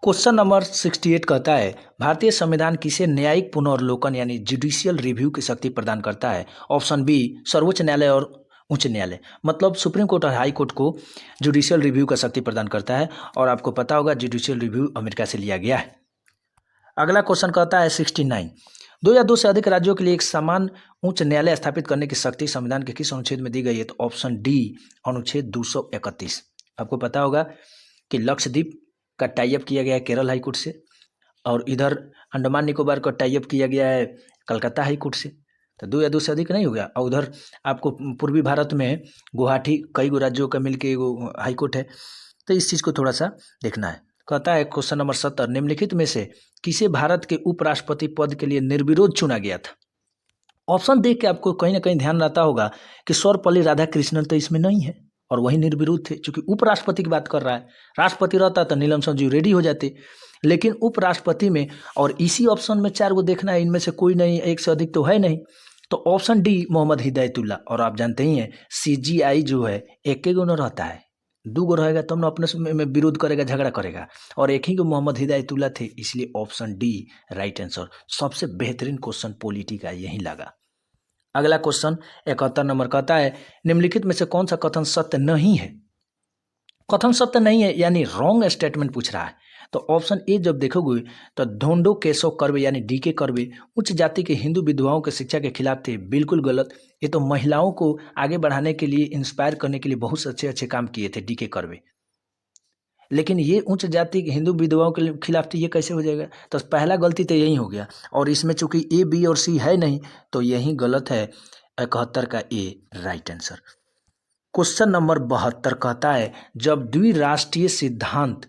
क्वेश्चन नंबर 68 कहता है भारतीय संविधान किसे न्यायिक पुनर्वलोकन यानी जुडिशियल रिव्यू की शक्ति प्रदान करता है? ऑप्शन बी सर्वोच्च न्यायालय और उच्च न्यायालय, मतलब सुप्रीम कोर्ट और हाई कोर्ट को जुडिशियल रिव्यू का शक्ति प्रदान करता है। और आपको पता होगा जुडिशियल रिव्यू अमेरिका से लिया गया है। अगला क्वेश्चन कहता है 69 दो या दो से अधिक राज्यों के लिए एक समान उच्च न्यायालय स्थापित करने की शक्ति संविधान के किस अनुच्छेद में दी गई है? तो ऑप्शन डी अनुच्छेद 231। आपको पता होगा कि लक्षद्वीप का टाई अप किया गया है केरल हाई कोर्ट से, और इधर अंडमान निकोबार का टाई अप किया गया है कलकत्ता हाई कोर्ट से। तो दो या दो से अधिक नहीं हो गया। और उधर आपको पूर्वी भारत में गुवाहाटी कई गो राज्यों का मिलके हाई कोर्ट है। तो इस चीज़ को थोड़ा सा देखना है। कहता है क्वेश्चन नंबर 70 निम्नलिखित में से किसे भारत के उपराष्ट्रपति पद के लिए निर्विरोध चुना गया था? ऑप्शन देख के आपको कहीं ना कहीं ध्यान रहता होगा कि सर्वपल्ली राधाकृष्णन तो इसमें नहीं है और वही निर्विरोध थे, क्योंकि उपराष्ट्रपति की बात कर रहा है। राष्ट्रपति रहता तो नीलम संजीव रेड्डी हो जाते, लेकिन उपराष्ट्रपति में और इसी ऑप्शन में 4 को देखना है, इनमें से कोई नहीं, एक से अधिक तो है नहीं। तो ऑप्शन डी मोहम्मद हिदायतुल्ला। और आप जानते ही हैं CGI जो है एक ही गुना रहता है, 2 गो रहेगा तब ना अपने में विरोध करेगा, झगड़ा करेगा, और एक ही को मोहम्मद हिदायतुल्ला थे, इसलिए ऑप्शन डी राइट आंसर। सबसे बेहतरीन क्वेश्चन पॉलिटी का यही लगा। अगला क्वेश्चन 71 नंबर कहता है निम्नलिखित में से कौन सा कथन सत्य नहीं है? कथन सत्य नहीं है यानी रॉन्ग स्टेटमेंट पूछ रहा है। तो ऑप्शन ए जब देखोगे तो धोंडो केशव कर्वे यानी DK कर्वे उच्च जाति के हिंदू विधवाओं के शिक्षा के खिलाफ थे। बिल्कुल गलत। ये तो महिलाओं को आगे बढ़ाने के लिए, इंस्पायर करने के लिए बहुत अच्छे अच्छे काम किए थे DK कर्वे, लेकिन ये उच्च जाति के हिंदू विधवाओं के खिलाफ थी, ये कैसे हो जाएगा? तो पहला गलती तो यही हो गया। और इसमें चूंकि A, B और C है नहीं तो यही गलत है। 71 का ए राइट आंसर। क्वेश्चन नंबर 72 कहता है जब द्विराष्ट्रीय सिद्धांत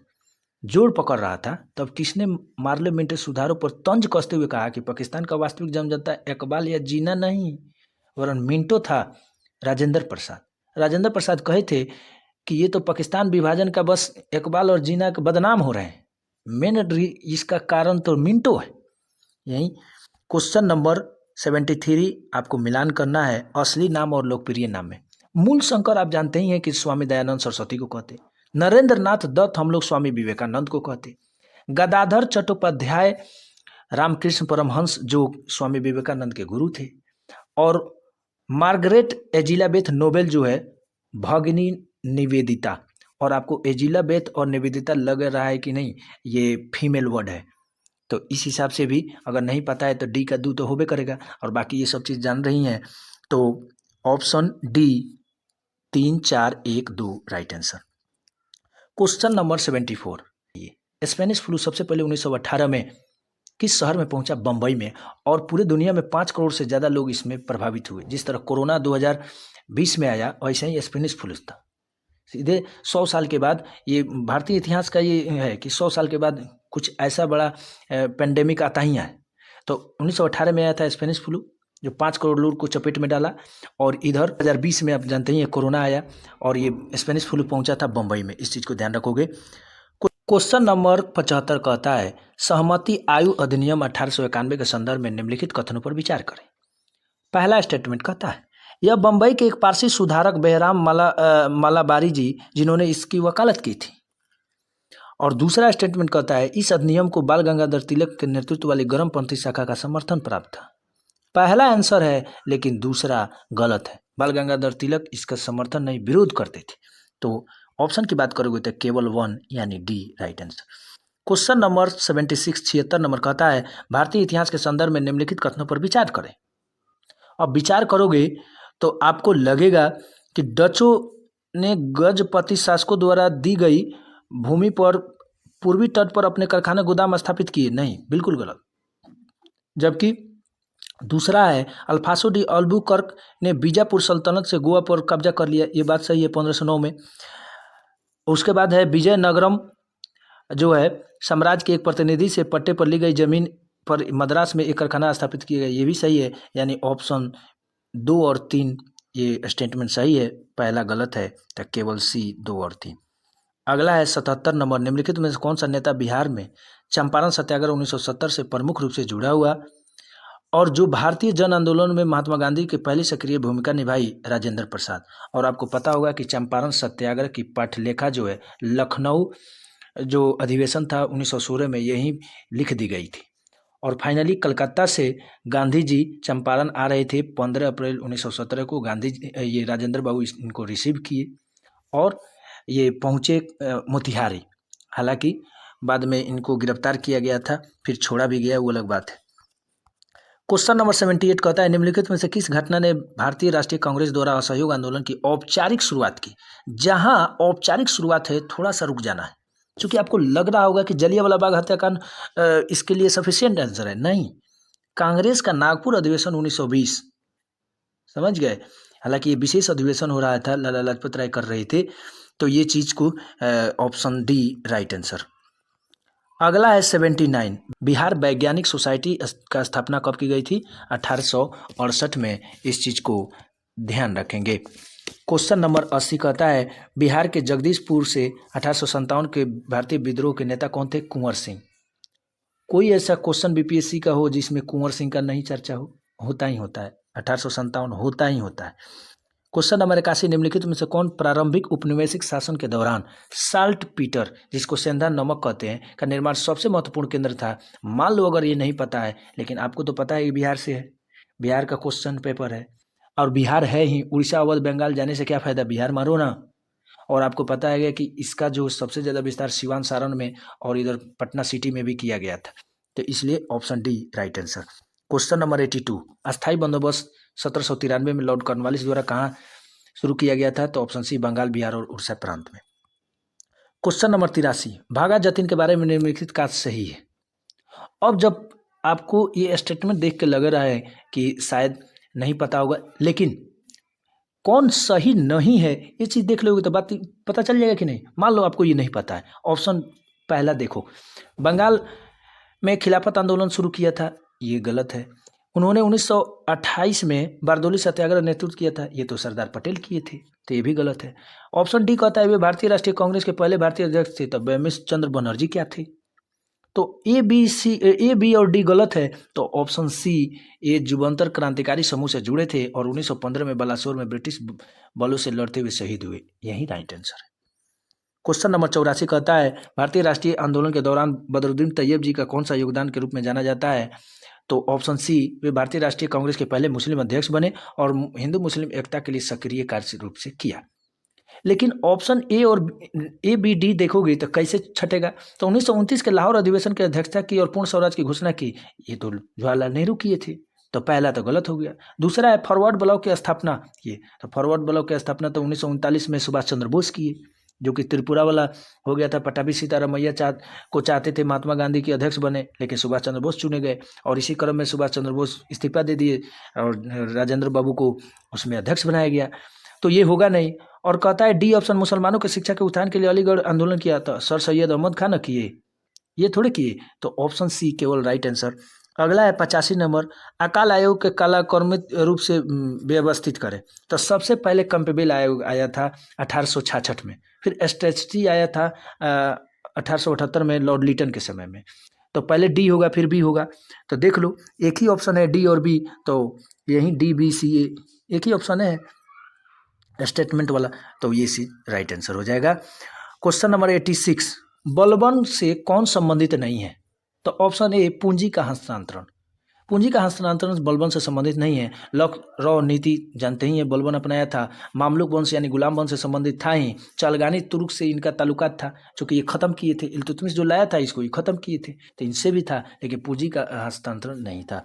जोर पकड़ रहा था तब किसने पार्लियामेंट्री सुधारों पर तंज कसते हुए कहा कि पाकिस्तान का वास्तविक जन्मदाता इकबाल या जीना नहीं वरन मिंटो था? राजेंद्र प्रसाद। राजेंद्र प्रसाद कहे थे कि ये तो पाकिस्तान विभाजन का बस इकबाल और जीना के बदनाम हो रहे हैं, मेन इसका कारण तो मिंटो है। यही क्वेश्चन नंबर 73 आपको मिलान करना है असली नाम और लोकप्रिय नाम में। मूल शंकर आप जानते ही हैं कि स्वामी दयानंद सरस्वती को कहते, नरेंद्र नाथ दत्त हम लोग स्वामी विवेकानंद को कहते, गदाधर चट्टोपाध्याय रामकृष्ण परमहंस जो स्वामी विवेकानंद के गुरु थे, और मार्गरेट एलिजाबेथ नोबेल जो है भगिनी निवेदिता। और आपको एलिजाबेथ और निवेदिता लग रहा है कि नहीं, ये फीमेल वर्ड है, तो इस हिसाब से भी अगर नहीं पता है तो डी का दू तो होबे करेगा, और बाकी ये सब चीज़ जान रही हैं तो option D 3, 4, 1, 2 right answer. Question number 74 ये स्पेनिश फ्लू सबसे पहले 1918 में किस शहर में पहुंचा? बम्बई में। और पूरे दुनिया में 5 करोड़ से ज़्यादा लोग इसमें प्रभावित हुए। जिस तरह कोरोना 2020 में आया वैसे ही स्पेनिश फ्लू था। सीधे 100 साल के बाद, ये भारतीय इतिहास का ये है कि 100 साल के बाद कुछ ऐसा बड़ा पेंडेमिक आता ही है। तो 1918 में आया था स्पेनिश फ्लू, जो 5 करोड़ लोग को चपेट में डाला। और इधर 2020 में आप जानते ही हैं कोरोना आया और ये स्पेनिश फ्लू पहुंचा था बम्बई में। इस चीज़ को ध्यान रखोगे। क्वेश्चन नंबर 75 कहता है सहमति आयु अधिनियम 1891 के संदर्भ में निम्नलिखित कथनों पर विचार करें। पहला स्टेटमेंट कहता है यह बम्बई के एक पारसी सुधारक बेहराम मालाबारी जी जिन्होंने इसकी वकालत की थी। और दूसरा स्टेटमेंट कहता है इस अधिनियम को बाल गंगाधर तिलक के नेतृत्व वाली गर्मपंथी शाखा का समर्थन प्राप्त था। पहला आंसर है लेकिन दूसरा गलत है। बाल गंगाधर तिलक इसका समर्थन नहीं विरोध करते थे। तो ऑप्शन की बात करोगे तो केवल 1 यानी D right answer. Question number 76 number कहता है भारतीय इतिहास के संदर्भ में निम्नलिखित कथनों पर विचार करें। अब विचार करोगे तो आपको लगेगा कि डचों ने गजपति शासकों द्वारा दी गई भूमि पर पूर्वी तट पर अपने कारखाने गोदाम स्थापित किए। नहीं, बिल्कुल गलत। जबकि दूसरा है अल्फांसो डी अल्बुकर्क ने बीजापुर सल्तनत से गोवा पर कब्जा कर लिया। ये बात सही है 1509 में। उसके बाद है विजयनगरम जो है साम्राज्य के एक प्रतिनिधि से पट्टे पर ली गई जमीन पर मद्रास में एक कारखाना स्थापित किया गया। ये भी सही है, यानी ऑप्शन 2 और 3 ये स्टेटमेंट सही है। पहला गलत है तो केवल सी 2 और 3। अगला है 77 नंबर निम्नलिखित में से कौन सा नेता बिहार में चंपारण सत्याग्रह 1970 से प्रमुख रूप से जुड़ा हुआ और जो भारतीय जन आंदोलन में महात्मा गांधी की पहली सक्रिय भूमिका निभाई? राजेंद्र प्रसाद। और आपको पता होगा कि चंपारण सत्याग्रह की पाठलेखा जो है लखनऊ जो अधिवेशन था 1916 में यही लिख दी गई थी। और फाइनली कलकत्ता से गांधी जी चंपारण आ रहे थे 15 अप्रैल 1917 को। गांधी ये राजेंद्र बाबू इनको रिसीव किए और ये पहुँचे मोतिहारी। हालांकि बाद में इनको गिरफ्तार किया गया था, फिर छोड़ा भी गया, वो अलग बात है। क्वेश्चन नंबर 78 कहता है निम्नलिखित में से किस घटना ने भारतीय राष्ट्रीय कांग्रेस द्वारा असहयोग आंदोलन की औपचारिक शुरुआत की? जहां औपचारिक शुरुआत है थोड़ा सा रुक जाना है, क्योंकि आपको लग रहा होगा कि जलियांवाला बाग हत्याकांड इसके लिए सफिशिएंट आंसर है। नहीं, कांग्रेस का नागपुर अधिवेशन 1920, समझ गए। हालांकि ये विशेष अधिवेशन हो रहा था, लाला लाजपत राय कर रहे थे, तो ये चीज को ऑप्शन डी राइट आंसर। अगला है 79 बिहार वैज्ञानिक सोसाइटी का स्थापना कब की गई थी? 1868 में। इस चीज को ध्यान रखेंगे। क्वेश्चन नंबर 80 कहता है बिहार के जगदीशपुर से 1857 के भारतीय विद्रोह के नेता कौन थे? कुंवर सिंह। कोई ऐसा क्वेश्चन बीपीएससी का हो जिसमें कुंवर सिंह का नहीं चर्चा हो? होता ही होता है, 1857 होता ही होता है। क्वेश्चन नंबर 81 निम्नलिखित में से कौन प्रारंभिक उपनिवेशिक शासन के दौरान साल्ट पीटर, जिसको सेंधा नमक कहते हैं, का निर्माण सबसे महत्वपूर्ण केंद्र था? मान लो अगर ये नहीं पता है, लेकिन आपको तो पता है कि बिहार से है, बिहार का क्वेश्चन पेपर है और बिहार है ही। उड़ीसा अवध बंगाल जाने से क्या फायदा, बिहार मारो ना। और आपको पता है कि इसका जो सबसे ज़्यादा विस्तार सिवान सारण में और इधर पटना सिटी में भी किया गया था, तो इसलिए option D right answer. Question number 82 अस्थायी बंदोबस्त 1793 में लॉर्ड कॉर्नवालिस द्वारा कहाँ शुरू किया गया था? तो ऑप्शन सी बंगाल, बिहार और उड़ीसा प्रांत में। क्वेश्चन नंबर 83 भागा जतीन के बारे में निम्नलिखित का सही है? अब जब आपको ये स्टेटमेंट देख के लग रहा है कि शायद नहीं पता होगा, लेकिन कौन सही नहीं है ये चीज़ देख लोगे तो बात पता चल जाएगा कि नहीं। मान लो आपको ये नहीं पता है, ऑप्शन पहला देखो, बंगाल में खिलाफत आंदोलन शुरू किया था, ये गलत है। उन्होंने 1928 में बारदोली सत्याग्रह नेतृत्व किया था, ये तो सरदार पटेल किए थे, तो ये भी गलत है। ऑप्शन डी कहता है वे भारतीय राष्ट्रीय कांग्रेस के पहले भारतीय अध्यक्ष थे, तब एम एस चंद्र बनर्जी क्या थे? तो ए बी और डी गलत है। तो ऑप्शन सी ये जुबंतर क्रांतिकारी समूह से जुड़े थे और 1915 में बलासोर में ब्रिटिश बलों से लड़ते हुए शहीद हुए, यही राइट आंसर है। क्वेश्चन नंबर 84 कहता है भारतीय राष्ट्रीय आंदोलन के दौरान बदरुद्दीन तैयब जी का कौन सा योगदान के रूप में जाना जाता है? तो ऑप्शन सी वे भारतीय राष्ट्रीय कांग्रेस के पहले मुस्लिम अध्यक्ष बने और हिंदू मुस्लिम एकता के लिए सक्रिय कार्य रूप से किया। लेकिन ऑप्शन ए और ए बी डी देखोगे तो कैसे छटेगा? तो 1929 के लाहौर अधिवेशन की अध्यक्षता की और पूर्ण स्वराज की घोषणा की, ये तो जवाहरलाल नेहरू किए थे, तो पहला तो गलत हो गया। दूसरा है फॉरवर्ड ब्लॉक की स्थापना, ये तो फॉरवर्ड ब्लॉक की स्थापना तो 1939 में सुभाष चंद्र बोस किए, जो कि त्रिपुरा वाला हो गया था। पटाभी सीतारामैया को चाहते थे महात्मा गांधी के अध्यक्ष बने, लेकिन सुभाष चंद्र बोस चुने गए और इसी क्रम में सुभाष चंद्र बोस इस्तीफा दे दिए और राजेंद्र बाबू को उसमें अध्यक्ष बनाया गया, तो ये होगा नहीं। और कहता है डी ऑप्शन मुसलमानों के शिक्षा के उत्थान के लिए अलीगढ़ आंदोलन किया था, सर सैयद अहमद खान किए, ये थोड़े किए। तो ऑप्शन सी केवल राइट आंसर। अगला है 85 नंबर, अकाल आयोग के कालाक्रमिक रूप से व्यवस्थित करें। तो सबसे पहले कैंपबेल आयोग आया था 1866 में, फिर एसटेटी आया था 1878 में लॉर्ड लिटन के समय में। तो पहले डी होगा फिर बी होगा, तो देख लो एक ही ऑप्शन है डी और बी, तो यही डी बी सी ए एक ही ऑप्शन है स्टेटमेंट वाला, तो ये सी राइट आंसर हो जाएगा। क्वेश्चन नंबर 86, बलबन से कौन संबंधित नहीं है? तो ऑप्शन ए पूंजी का हस्तांतरण। पूंजी का हस्तांतरण बलबन से संबंधित नहीं है। लॉक रॉ नीति जानते ही है, बलबन अपनाया था। मामलुक वंश यानी गुलाम वंश से संबंधित था ही। चलगानी तुर्क से इनका ताल्लुकात था, चूंकि ये खत्म किए थे, इल्तुतमिश जो लाया था इसको ये खत्म किए थे, तो इनसे भी था, लेकिन पूंजी का हस्तांतरण नहीं था।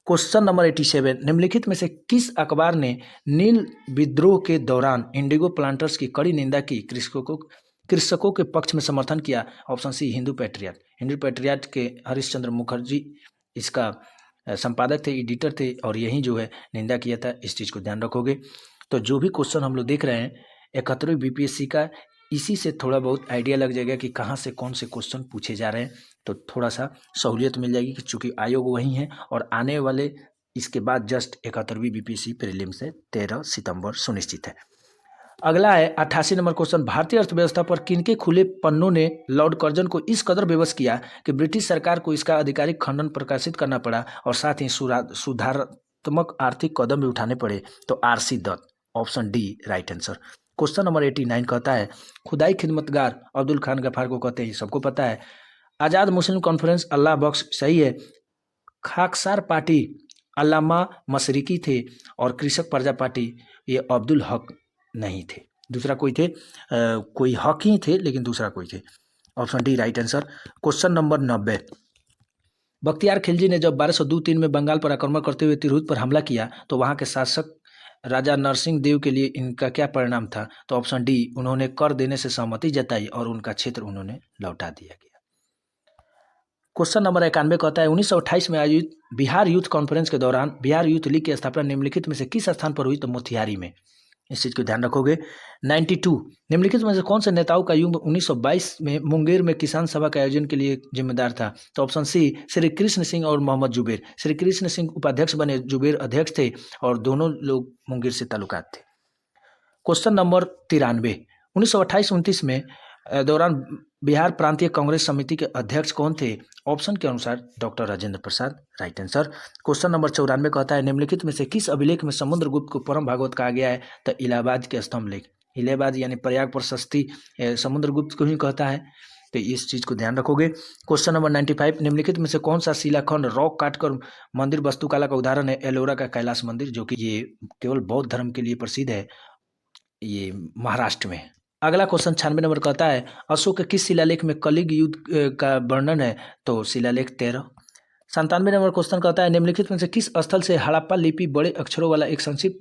क्वेश्चन नंबर 87, निम्नलिखित में से किस अखबार ने नील विद्रोह के दौरान इंडिगो प्लांटर्स की कड़ी निंदा की, कृषकों के पक्ष में समर्थन किया? Option C Hindu Patriot. Hindu Patriot के हरीश मुखर्जी इसका संपादक थे, एडिटर थे, और यही जो है निंदा किया था। इस चीज़ को ध्यान रखोगे। तो जो भी क्वेश्चन हम लोग देख रहे हैं 71वीं बीपीएससी का, इसी से थोड़ा बहुत आइडिया लग जाएगा कि कहाँ से कौन से क्वेश्चन पूछे जा रहे हैं, तो थोड़ा सा सहूलियत मिल जाएगी कि चूँकि आयोग वही है और आने वाले इसके बाद जस्ट 71वीं बीपीएससी प्रीलिम से 13 सितंबर सुनिश्चित है। अगला है 88 नंबर क्वेश्चन, भारतीय अर्थव्यवस्था पर किनके खुले पन्नों ने लॉर्ड कर्जन को इस कदर बेबस किया कि ब्रिटिश सरकार को इसका आधिकारिक खंडन प्रकाशित करना पड़ा और साथ ही सुधारात्मक आर्थिक कदम भी उठाने पड़े? तो R C Dutt, option D right answer. Question number 89 कहता है, खुदाई खिदमतगार अब्दुल खान गफ्फार को कहते हैं, सबको पता है। आज़ाद मुस्लिम कॉन्फ्रेंस अल्लाह बख्श सही है। खाकसार पार्टी अल्लामा मशरिकी थे और कृषक प्रजा पार्टी ये अब्दुल हक नहीं थे, दूसरा कोई थे, कोई हक ही थे लेकिन दूसरा कोई थे। Option D right answer. Question number 90, Bakhtiyar Khilji ने जब 1202-3 में बंगाल पर आक्रमण करते हुए तिरहुत पर हमला किया तो वहां के शासक राजा नरसिंह देव के लिए इनका क्या परिणाम था? तो ऑप्शन डी, उन्होंने कर देने से सहमति जताई और उनका क्षेत्र उन्होंने लौटा दिया गया। क्वेश्चन नंबर 91 कहता है, 1928 में आयोजित बिहार यूथ कॉन्फ्रेंस के दौरान बिहार यूथ लीग की स्थापना निम्नलिखित में से किस स्थान पर हुई? तो मोतिहारी में। इस चीज़ को ध्यान रखोगे। 92, निम्नलिखित में से कौन से नेताओं का युग 1922 में मुंगेर में किसान सभा के आयोजन के लिए जिम्मेदार था? तो ऑप्शन सी श्री कृष्ण सिंह और मोहम्मद जुबेर। श्री कृष्ण सिंह उपाध्यक्ष बने, जुबेर अध्यक्ष थे और दोनों लोग मुंगेर से ताल्लुकात थे। क्वेश्चन नंबर 93, 1928-29 में दौरान बिहार प्रांतीय कांग्रेस समिति के अध्यक्ष कौन थे? ऑप्शन के अनुसार doctor Rajendra Prasad right answer. Question number 94 कहता है, निम्नलिखित में से किस अभिलेख में समुद्रगुप्त को परम भागवत कहा गया है? तो इलाहाबाद के स्तंभ लेख। इलाहाबाद यानी प्रयाग प्रशस्ति समुद्रगुप्त को ही कहता है, तो इस चीज़ को ध्यान रखोगे। क्वेश्चन नंबर 95, निम्नलिखित में से कौन सा शिलाखंड रॉक काटकर मंदिर वास्तुकला का उदाहरण है? एलोरा का कैलाश मंदिर, जो कि ये केवल बौद्ध धर्म के लिए प्रसिद्ध है, ये महाराष्ट्र में। अगला क्वेश्चन 96 नंबर कहता है, अशोक के किस शिलालेख में कलिंग युद्ध का वर्णन है? तो शिलालेख 13। 97 नंबर क्वेश्चन कहता है, निम्नलिखित में से किस स्थल से हड़प्पा लिपि बड़े अक्षरों वाला एक संक्षिप्त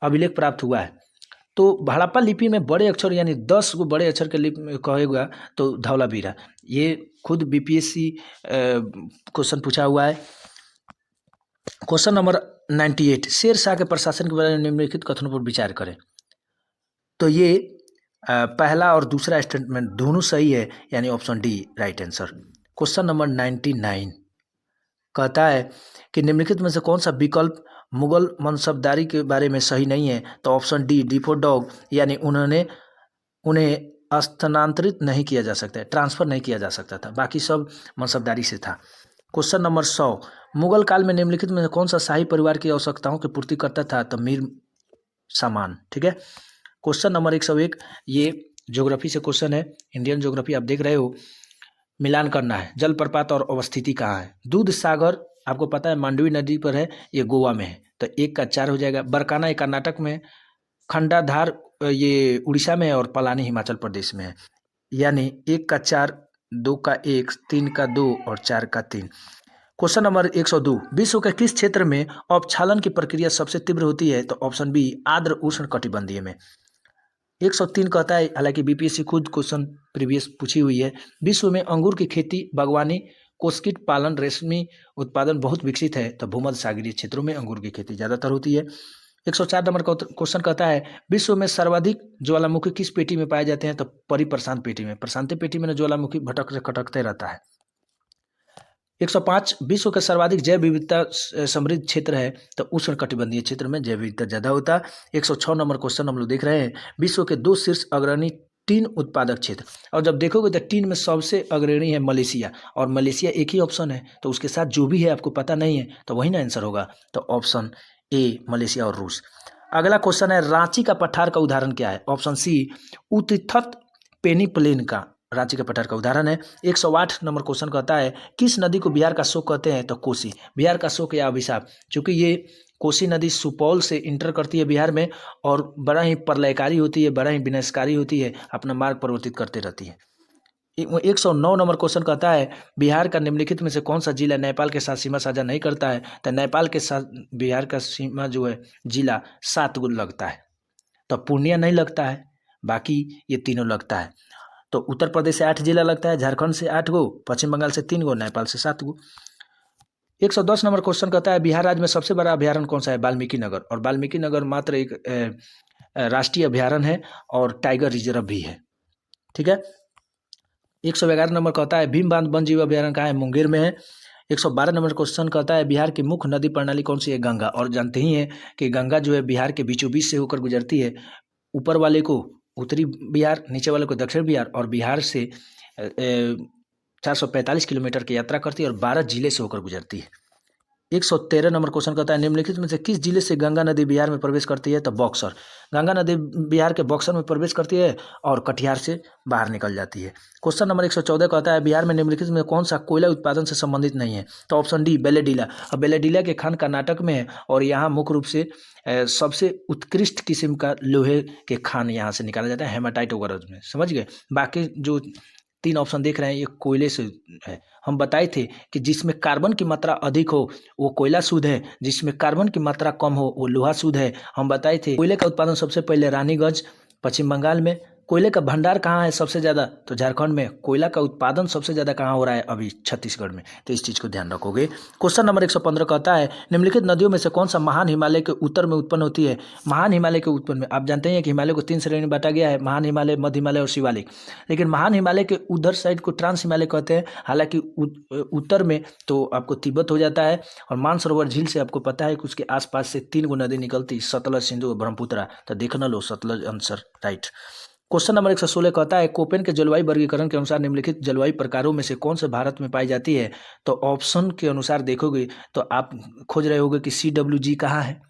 अभिलेख प्राप्त हुआ है? तो हड़प्पा लिपि में बड़े अक्षर यानी 10 गो बड़े अक्षर के लिपि कहेगा तो धौलावीरा। ये खुद बीपीएससी क्वेश्चन पूछा हुआ है। क्वेश्चन नंबर 98, शेर शाह के प्रशासन के बारे में निम्नलिखित कथनों पर विचार करें। तो ये पहला और दूसरा स्टेटमेंट दोनों सही है, यानी option D right answer. Question number 99 कहता है कि निम्नलिखित में से कौन सा विकल्प मुगल मनसबदारी के बारे में सही नहीं है? तो ऑप्शन डी डिफो डॉग, यानी उन्हें स्थानांतरित नहीं किया जा सकता है, ट्रांसफर नहीं किया जा सकता था, बाकी सब मनसबदारी से था। क्वेश्चन नंबर 100, मुगल काल में निम्नलिखित में कौन सा शाही परिवार की आवश्यकताओं की पूर्ति करता था? तो मीर सामान। ठीक है। क्वेश्चन नंबर 101, ये ज्योग्राफी से क्वेश्चन है, इंडियन ज्योग्राफी आप देख रहे हो। मिलान करना है, जलप्रपात और अवस्थिति कहाँ है? दूध सागर आपको पता है मांडवी नदी पर है, ये गोवा में है, तो 1 का 4 हो जाएगा। बरकाना ये कर्नाटक में है, खंडाधार ये उड़ीसा में है और पलानी हिमाचल प्रदेश में है, यानी 1 का 4, 2 का 1, 3 का 2 और 4 का 3। क्वेश्चन नंबर 102, विश्व के किस क्षेत्र में अपक्षालन की प्रक्रिया सबसे तीव्र होती है? तो ऑप्शन बी आर्द्र उष्ण कटिबंधीय में। 103 कहता है, हालांकि बीपीएससी खुद क्वेश्चन प्रीवियस पूछी हुई है, विश्व में अंगूर की खेती, बागवानी, कोस्किट पालन, रेशमी उत्पादन बहुत विकसित है, तो भूमध्य सागरीय क्षेत्रों में अंगूर की खेती ज़्यादातर होती है। 104 नंबर का क्वेश्चन कहता है, विश्व में सर्वाधिक ज्वालामुखी किस पेटी में पाए जाते हैं? तो परिप्रशांत पेटी में। प्रशांत पेटी में ज्वालामुखी भटकते रहता है। 105 विश्व का सर्वाधिक जैव विविधता समृद्ध क्षेत्र है, तो उष्णकटिबंधीय क्षेत्र में जैव विविधता ज़्यादा होता है। 106 नंबर क्वेश्चन हम लोग देख रहे हैं, विश्व के 2 शीर्ष अग्रणी टीन उत्पादक क्षेत्र। और जब देखोगे तो टीन में सबसे अग्रणी है मलेशिया, और मलेशिया एक ही ऑप्शन है, तो उसके साथ जो भी है आपको पता नहीं है तो वही ना आंसर होगा, तो ऑप्शन ए मलेशिया और रूस। अगला क्वेश्चन है, रांची का पठार का उदाहरण क्या है? ऑप्शन सी उत्थित पेनिप्लेन का रांची के पठार का उदाहरण है। 108 नंबर क्वेश्चन कहता है, किस नदी को बिहार का शोक कहते हैं? तो कोसी। बिहार का शोक या अभिशाप, क्योंकि ये कोसी नदी सुपौल से इंटर करती है बिहार में, और बड़ा ही प्रलयकारी होती है, बड़ा ही विनाशकारी होती है, अपना मार्ग परिवर्तित करते रहती है। 109 नंबर क्वेश्चन कहता है, बिहार का निम्नलिखित में से कौन सा जिला नेपाल के साथ सीमा साझा नहीं करता है? तो नेपाल के साथ बिहार का सीमा जो है जिला 7 गो लगता है, तो पूर्णिया नहीं लगता है, बाकी ये तीनों लगता है। तो उत्तर प्रदेश से 8 जिला लगता है, झारखंड से 8 गो, पश्चिम बंगाल से 3 गो, नेपाल से 7 गो। 110 नंबर क्वेश्चन कहता है, बिहार राज्य में सबसे बड़ा अभ्यारण्य कौन सा है? वाल्मीकि नगर। और वाल्मीकि नगर मात्र एक राष्ट्रीय अभ्यारण्य है और टाइगर रिजर्व भी है। ठीक है। 111 नंबर कहता है, भीम बांध वन जीव अभ्यारण्य कहाँ है? मुंगेर में है। 112 नंबर क्वेश्चन कहता है, बिहार की मुख्य नदी प्रणाली कौन सी है? गंगा। और जानते ही हैं कि गंगा जो है बिहार के बीचों बीच से होकर गुजरती है, ऊपर वाले को उत्तरी बिहार, नीचे वाले को दक्षिण बिहार, और बिहार से 445 किलोमीटर की यात्रा करती है और 12 जिले से होकर गुजरती है। 113 नंबर क्वेश्चन कहता है, निम्नलिखित में से किस जिले से गंगा नदी बिहार में प्रवेश करती है? तो बक्सर। गंगा नदी बिहार के बक्सर में प्रवेश करती है और कटिहार से बाहर निकल जाती है। क्वेश्चन नंबर 114 कहता है, बिहार में निम्नलिखित में कौन सा कोयला उत्पादन से संबंधित नहीं है? तो ऑप्शन डी बेलेडीला। अब बेलेडीला के खान कर्नाटक में है, और यहाँ मुख्य रूप से सबसे उत्कृष्ट किस्म का लोहे के खान यहाँ से निकाला जाता है, हेमाटाइट वगैरह में। समझ गए? बाकी जो 3 ऑप्शन देख रहे हैं ये कोयले से है। हम बताए थे कि जिसमें कार्बन की मात्रा अधिक हो वो कोयला शुद्ध है, जिसमें कार्बन की मात्रा कम हो वो लोहा शुद्ध है। हम बताए थे कोयले का उत्पादन सबसे पहले रानीगंज पश्चिम बंगाल में। कोयले का भंडार कहाँ है सबसे ज़्यादा? तो झारखंड में। कोयला का उत्पादन सबसे ज़्यादा कहाँ हो रहा है? अभी छत्तीसगढ़ में। तो इस चीज़ को ध्यान रखोगे। क्वेश्चन नंबर 115 कहता है, निम्नलिखित नदियों में से कौन सा महान हिमालय के उत्तर में उत्पन्न होती है? महान हिमालय के उत्तर में आप जानते हैं कि हिमालय को 3 श्रेणी में बांटा गया है, महान हिमालय, मध्य हिमालय और शिवालिक। लेकिन महान हिमालय के उधर साइड को ट्रांस हिमालय कहते हैं। हालांकि उत्तर में तो आपको तिब्बत हो जाता है, और मानसरोवर झील से आपको पता है कि उसके आसपास से 3 गो नदी निकलती, सतलज, सिंधु और ब्रह्मपुत्र। तो देखना लो Sutlej answer right. Question number 116 कहता है, कोपेन के जलवायु वर्गीकरण के अनुसार निम्नलिखित जलवायु प्रकारों में से कौन से भारत में पाई जाती है? तो ऑप्शन के अनुसार देखोगे तो आप खोज रहे होगे कि CWG कहाँ है।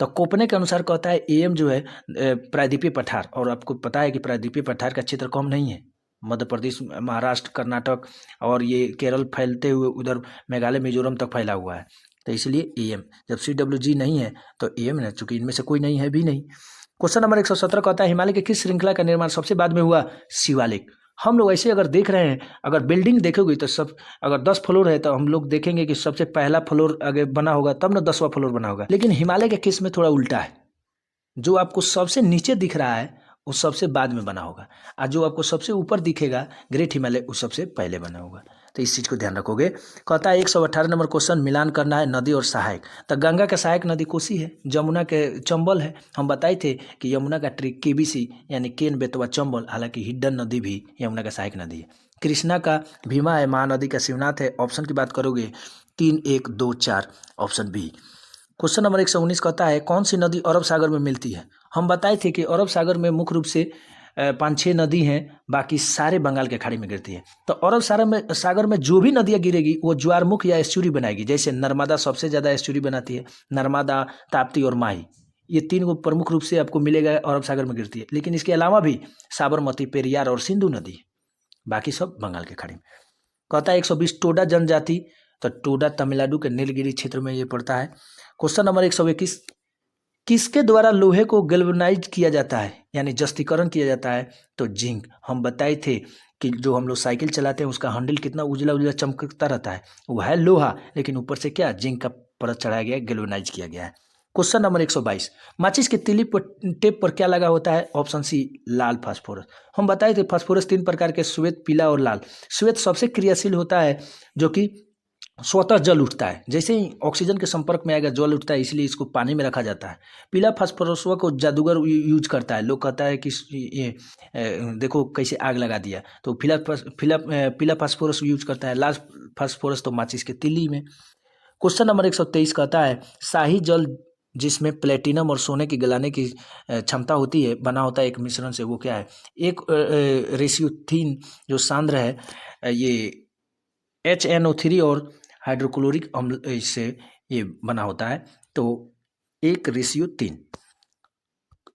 तो कोपने के अनुसार कहता है AM जो है प्रायद्वीपीय पठार, और आपको पता है कि प्रायद्वीपीय पठार का क्षेत्र कम नहीं है। मध्य प्रदेश, महाराष्ट्र, कर्नाटक और ये केरल फैलते हुए उधर मेघालय, मिजोरम तक फैला हुआ है, तो इसलिए AM। जब CWG नहीं है तो AM है, चूंकि इनमें से कोई नहीं है भी नहीं। क्वेश्चन नंबर 117 कहता है, हिमालय के किस श्रृंखला का निर्माण सबसे बाद में हुआ? शिवालिक। हम लोग ऐसे अगर देख रहे हैं, अगर बिल्डिंग देखोगे तो सब, अगर 10 फ्लोर है तो हम लोग देखेंगे कि सबसे पहला फ्लोर आगे बना होगा, तब ना 10वां फ्लोर बना होगा। लेकिन हिमालय के केस में थोड़ा उल्टा है, जो आपको सबसे नीचे दिख रहा है वो सबसे बाद में बना होगा, और जो आपको सबसे ऊपर दिखेगा ग्रेट हिमालय वो सबसे पहले बना होगा। तो इस चीज़ को ध्यान रखोगे। कहता है 118 नंबर क्वेश्चन, मिलान करना है नदी और सहायक। तो गंगा का सहायक नदी कोसी है, जमुना के चंबल है। हम बताए थे कि यमुना का ट्रिक KBC यानी केन बेतवा चंबल, हालांकि हिड्डन नदी भी यमुना का सहायक नदी है। कृष्णा का भीमा है, महानदी का शिवनाथ है। ऑप्शन की बात करोगे 3, 1, 2, 4, ऑप्शन बी। क्वेश्चन नंबर 119 कहता है, कौन सी नदी अरब सागर में मिलती है? हम बताए थे कि अरब सागर में मुख्य रूप से 5-6 नदी हैं, बाकी सारे बंगाल के खाड़ी में गिरती है। तो अरब सागर में जो भी नदियाँ गिरेगी वो ज्वारमुख या एस्चुरी बनाएगी। जैसे नर्मदा सबसे ज़्यादा एस्चुरी बनाती है, नर्मदा, ताप्ती और माही, ये 3 को प्रमुख रूप से आपको मिलेगा अरब सागर में गिरती है। लेकिन इसके अलावा भी साबरमती, पेरियार और सिंधु नदी, बाकी सब बंगाल के खाड़ी में। कहता है 120 टोडा जनजाति, तो टोडा तमिलनाडु के नीलगिरी क्षेत्र में ये पड़ता है। क्वेश्चन नंबर 121, किसके द्वारा लोहे को गैल्वेनाइज किया जाता है यानी जस्तीकरण किया जाता है? तो जिंक। हम बताए थे कि जो हम लोग साइकिल चलाते हैं उसका हैंडल कितना उजला उजला चमकता रहता है, वो है लोहा, लेकिन ऊपर से क्या जिंक का परत चढ़ाया गया है, गैल्वेनाइज किया गया है। क्वेश्चन नंबर 122, माचिस के तीली पर टेप पर क्या लगा होता है? ऑप्शन सी, लाल फास्फोरस। हम बताए थे फास्फोरस 3 प्रकार के, श्वेत, पीला और लाल। श्वेत सबसे क्रियाशील होता है, जो कि स्वतः जल उठता है, जैसे ही ऑक्सीजन के संपर्क में आएगा जल उठता है, इसलिए इसको पानी में रखा जाता है। पीला फास्फोरसवा को जादूगर यूज करता है, लोग कहता है कि ये देखो कैसे आग लगा दिया, तो पीला फास्फोरस यूज करता है, लाल फास्फोरस तो माचिस के तिल्ली में। क्वेश्चन नंबर 123 कहता है शाही जल जिसमें प्लेटिनम और सोने की गलाने की क्षमता होती है बना होता है एक मिश्रण से, वो क्या है? एक रेसियोथीन जो सांद्र है ये HNO3 और हाइड्रोक्लोरिक अम्ल से ये बना होता है, तो 1:3।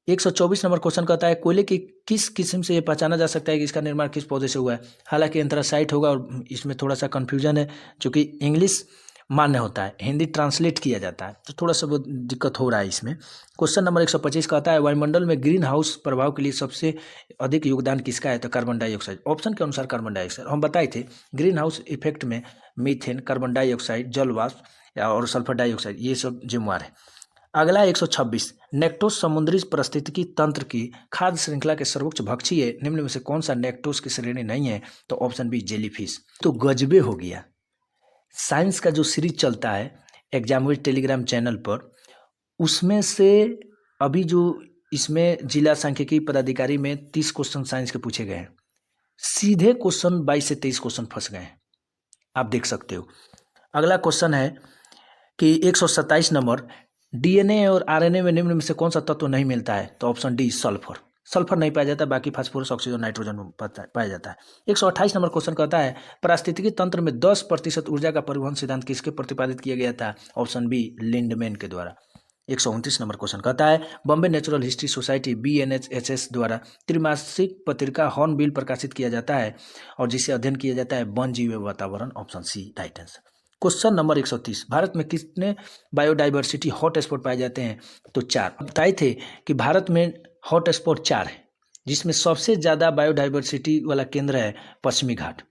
124 नंबर क्वेश्चन कहता है कोयले की किस किस्म से ये पहचाना जा सकता है कि इसका निर्माण किस पौधे से हुआ है? हालांकि एंथ्रासाइट होगा और इसमें थोड़ा सा कन्फ्यूजन है, क्योंकि इंग्लिश मान्य होता है, हिंदी ट्रांसलेट किया जाता है, तो थोड़ा सा बहुत दिक्कत हो रहा है इसमें। क्वेश्चन नंबर 125 कहता है वायुमंडल में ग्रीन हाउस प्रभाव के लिए सबसे अधिक योगदान किसका है? तो कार्बन डाइऑक्साइड। ऑप्शन के अनुसार कार्बन डाइऑक्साइड हम बताए थे, ग्रीन हाउस इफेक्ट में मीथेन, कार्बन डाइऑक्साइड, जल वाष्प और सल्फर डाइऑक्साइड ये सब जिम्मेवार है। अगला 126 नेक्टोस समुद्री पारिस्थितिकी तंत्र की खाद्य श्रृंखला के सर्वोच्च भक्षी है, निम्न में से कौन सा नेक्टोस की श्रेणी नहीं है? तो ऑप्शन बी जेलीफिश। तो गजबे हो गया, साइंस का जो सीरीज चलता है एग्जाम टेलीग्राम चैनल पर, उसमें से अभी जो इसमें जिला सांख्यिकी पदाधिकारी में 30 क्वेश्चन साइंस के पूछे गए हैं, सीधे क्वेश्चन 22 से 23 क्वेश्चन फंस गए हैं, आप देख सकते हो। अगला क्वेश्चन है कि 127 नंबर DNA और RNA में निम्न में से कौन सा तत्व नहीं मिलता है? तो ऑप्शन डी सल्फर। सल्फर नहीं पाया जाता, बाकी फास्फोरस, ऑक्सीजन, नाइट्रोजन पाया जाता है। 128 नंबर क्वेश्चन कहता है पारिस्थितिकी तंत्र में 10% ऊर्जा का परिवहन सिद्धांत किसके प्रतिपादित किया गया था? ऑप्शन बी लिंडमैन के द्वारा। 129 नंबर क्वेश्चन कहता है Bombay natural history society BNHS द्वारा त्रिमासिक पत्रिका हॉर्नबिल प्रकाशित किया जाता है और जिसे अध्ययन किया जाता है वन जीव वातावरण। Option C right answer. Question number 130 Bharat में कितने बायोडाइवर्सिटी हॉट स्पॉट पाए जाते हैं? तो 4। बताए थे कि भारत में हॉट स्पॉट 4 है, जिसमें सबसे ज़्यादा बायोडाइवर्सिटी वाला केंद्र है पश्चिमी घाट,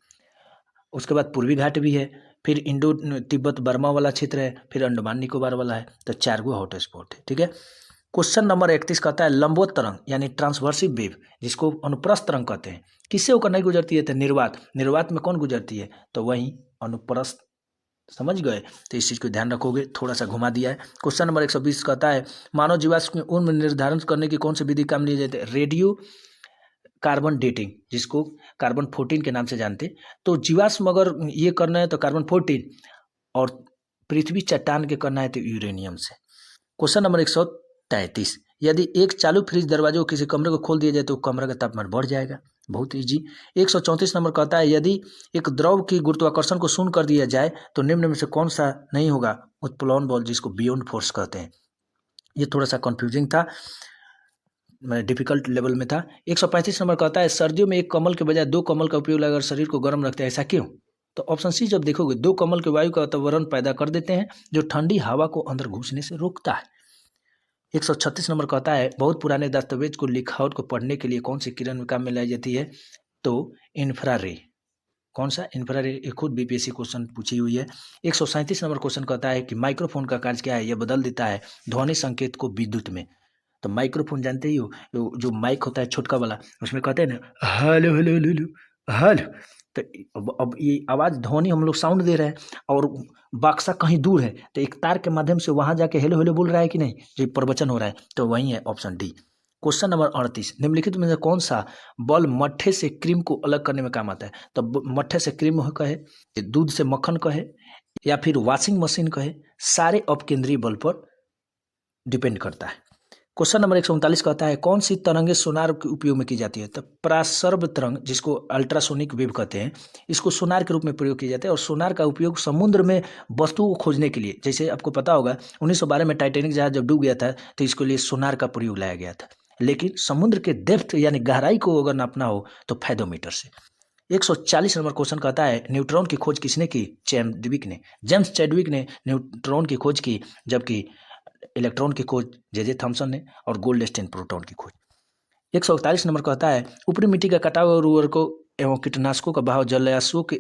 उसके बाद पूर्वी घाट भी है, फिर इंडो तिब्बत बर्मा वाला क्षेत्र है, फिर अंडमान निकोबार वाला है, तो 4 गो हॉट स्पॉट है। ठीक है। क्वेश्चन नंबर 31 कहता है लंबवत तरंग यानी ट्रांसवर्सिव वेव, जिसको अनुप्रस्थ तरंग कहते हैं, किससे होकर नहीं गुजरती है? तो निर्वात। निर्वात में कौन गुजरती है? तो वही अनुप्रस्थ। समझ गए? तो इस चीज़ को ध्यान रखोगे, थोड़ा सा घुमा दिया है। क्वेश्चन नंबर 120 कहता है मानव जीवाश्म में उम्र निर्धारण करने की कौन सी विधि काम ली जाती है? रेडियो कार्बन डेटिंग, जिसको कार्बन 14 के नाम से जानते। तो जीवाश्म अगर ये करना है तो कार्बन 14, और पृथ्वी चट्टान के करना है तो यूरेनियम से। क्वेश्चन नंबर 133 यदि एक चालू फ्रिज दरवाजे को किसी कमरे को खोल दिया जाए तो कमरे का तापमान बढ़ जाएगा। बहुत इजी। 134 नंबर कहता है यदि एक द्रव की गुरुत्वाकर्षण को शून्य कर दिया जाए तो निम्न में से कौन सा नहीं होगा? उत्प्लवन बल, जिसको बियॉन्ड फोर्स कहते हैं। ये थोड़ा सा कंफ्यूजिंग था, डिफिकल्ट लेवल में था। 135 नंबर कहता है सर्दियों में एक कमल के बजाय 2 कमल का उपयोग लगाकर शरीर को गर्म रखते हैं, ऐसा क्यों? तो ऑप्शन सी जब देखोगे 2 कमल के वायु का वातावरण पैदा कर देते हैं जो ठंडी हवा को अंदर घुसने से रोकता है। 136 नंबर कहता है बहुत पुराने दस्तावेज को लिखावट को पढ़ने के लिए कौन सी किरण में काम में लाई जाती है? तो इंफ्रारेड। कौन सा? इंफ्रारेड। खुद BPSC क्वेश्चन पूछी हुई है। 137 नंबर क्वेश्चन कहता है कि माइक्रोफोन का कार्य क्या है? यह बदल देता है ध्वनि संकेत को विद्युत में। तो माइक्रोफोन जानते ही हो, जो माइक होता है छोटका वाला, उसमें कहते हैं ना हेलो हेलो हेलो हेलो, तो अब ये आवाज़ ध्वनि हम लोग साउंड दे रहे हैं और बक्सा कहीं दूर है, तो एक तार के माध्यम से वहाँ जाके हेलो हेलो बोल रहा है कि नहीं, जो प्रवचन हो रहा है, तो वही है ऑप्शन डी। क्वेश्चन नंबर 38 निम्नलिखित में से कौन सा बल मट्ठे से क्रीम को अलग करने में काम आता है? तो मट्ठे से क्रीम कहे, दूध से मक्खन कहे, या फिर वॉशिंग मशीन कहे, सारे अपकेंद्रीय बल पर डिपेंड करता है। क्वेश्चन नंबर 139 कहता है कौन सी तरंगें सोनार के उपयोग में की जाती है? तो परासर्ब तरंग, जिसको अल्ट्रासोनिक वेव कहते हैं, इसको सोनार के रूप में प्रयोग किया जाता है और सोनार का उपयोग समुद्र में वस्तुओं को खोजने के लिए, जैसे आपको पता होगा 1912 में टाइटैनिक जहाज जब डूब गया था तो इसके लिए सोनार का प्रयोग लाया गया था। लेकिन समुद्र के डेप्थ यानी गहराई को अगर नापना हो तो फैदोमीटर से। 140 नंबर क्वेश्चन कहता है न्यूट्रॉन की खोज किसने की? जेम्स चैडविक ने न्यूट्रॉन की खोज की, जबकि इलेक्ट्रॉन की खोज जे थॉमसन ने, और गोल्डस्टीन प्रोटॉन की खोज। 141 नंबर कहता है ऊपरी मिट्टी का कटाव और उर्वरकों एवं कीटनाशकों का बहाव जलाशयों के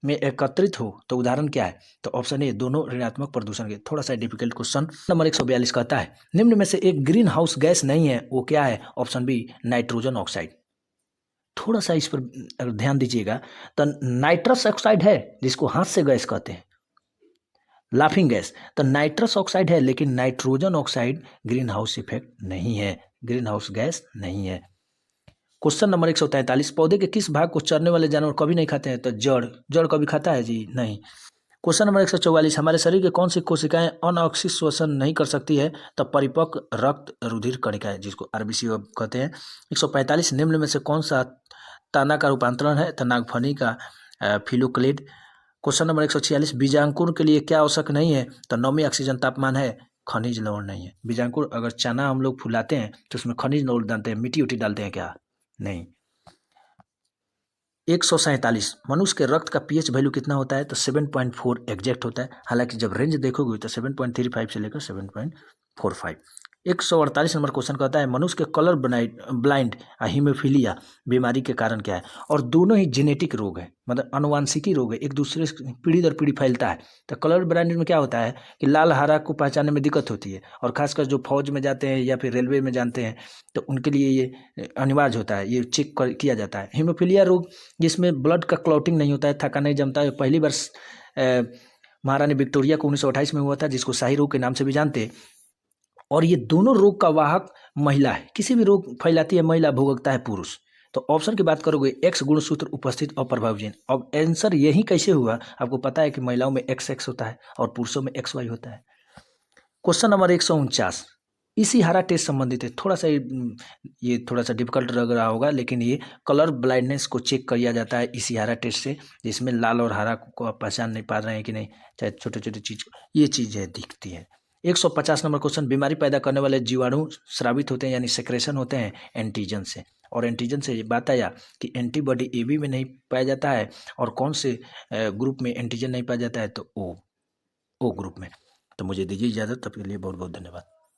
में एकत्रित हो तो उदाहरण क्या है? तो ऑप्शन ए दोनों ऋणात्मक प्रदूषण के। थोड़ा सा डिफिकल्ट क्वेश्चन। नंबर 142 कहता है निम्न में से एक ग्रीन हाउस गैस नहीं है, वो क्या है? Option B nitrogen oxide. थोड़ा सा इस पर ध्यान दीजिएगा, तो नाइट्रस ऑक्साइड है जिसको हाथ से गैस कहते हैं, लाफिंग गैस, तो नाइट्रस ऑक्साइड है लेकिन nitrogen oxide green house effect नहीं है, ग्रीन हाउस गैस नहीं है। क्वेश्चन नंबर 143, पौधे के किस भाग को चरने वाले जानवर कभी नहीं खाते हैं? तो जड़, जड़ कभी खाता है जी? नहीं। क्वेश्चन नंबर 144, हमारे शरीर के कौन सी कोशिकाएं अनऑक्सिक श्वसन नहीं कर सकती है? तो परिपक्व रक्त रुधिर कणिकाएं, जिसको आरबीसी कहते हैं। 145, निम्न में से कौन सा तना का रूपांतरण है? तो नागफनी का फिलोक्लेड। क्वेश्चन नंबर 146, बीजांकुर के लिए क्या आवश्यक नहीं है? तो नमी ऑक्सीजन तापमान है, खनिज लवण नहीं है। बीजांकुर अगर चना हम लोग फुलाते हैं तो उसमें खनिज लवण डालते हैं, मिट्टी उट्टी डालते हैं क्या? नहीं। 147, मनुष्य के रक्त का पीएच वैल्यू कितना होता है? तो 7.4 एग्जैक्ट होता है, हालांकि जब रेंज देखोगे तो 7.35 से लेकर 7.45। 148 नंबर क्वेश्चन कहता है मनुष्य के कलर ब्लाइंड हीमोफीलिया बीमारी के कारण क्या है? और दोनों ही जेनेटिक रोग है, मतलब अनुवांशिकी रोग है, एक दूसरे से पीढ़ी दर पीढ़ी फैलता है। तो कलर ब्लाइंड में क्या होता है कि लाल हरा को पहचानने में दिक्कत होती है, और खासकर जो फौज में जाते हैं या फिर रेलवे में जानते हैं तो उनके लिए ये अनिवार्य होता है, ये चेक किया जाता है। हीमोफीलिया रोग जिसमें ब्लड का क्लॉटिंग नहीं होता है, थक्का नहीं जमता है, पहली बार महारानी विक्टोरिया को 1928 में हुआ था, जिसको शाही रोग के नाम से भी जानते हैं। और ये दोनों रोग का वाहक महिला है, किसी भी रोग फैलाती है महिला, भोगता है पुरुष। तो ऑप्शन की बात करोगे एक्स गुणसूत्र उपस्थित अप्रभाव जीन। अब आंसर यही कैसे हुआ? आपको पता है कि महिलाओं में एक्स होता है और पुरुषों में XY होता है। क्वेश्चन नंबर 149, इशिहारा टेस्ट संबंधित है, थोड़ा सा ये थोड़ा सा डिफिकल्ट लग रहा होगा, लेकिन ये कलर ब्लाइंडनेस को चेक किया जाता है इशिहारा टेस्ट से, जिसमें लाल और हरा को आप पहचान नहीं पा रहे हैं कि नहीं, चाहे छोटे छोटे चीज ये चीज है दिखती है। 150 नंबर क्वेश्चन, बीमारी पैदा करने वाले जीवाणु स्रावित होते हैं यानी सेक्रेशन होते हैं एंटीजन से, और एंटीजन से ये बात आया कि एंटीबॉडी AB में नहीं पाया जाता है, और कौन से ग्रुप में एंटीजन नहीं पाया जाता है? तो O ग्रुप में। तो मुझे दीजिए इजाज़त, तब के लिए बहुत बहुत धन्यवाद।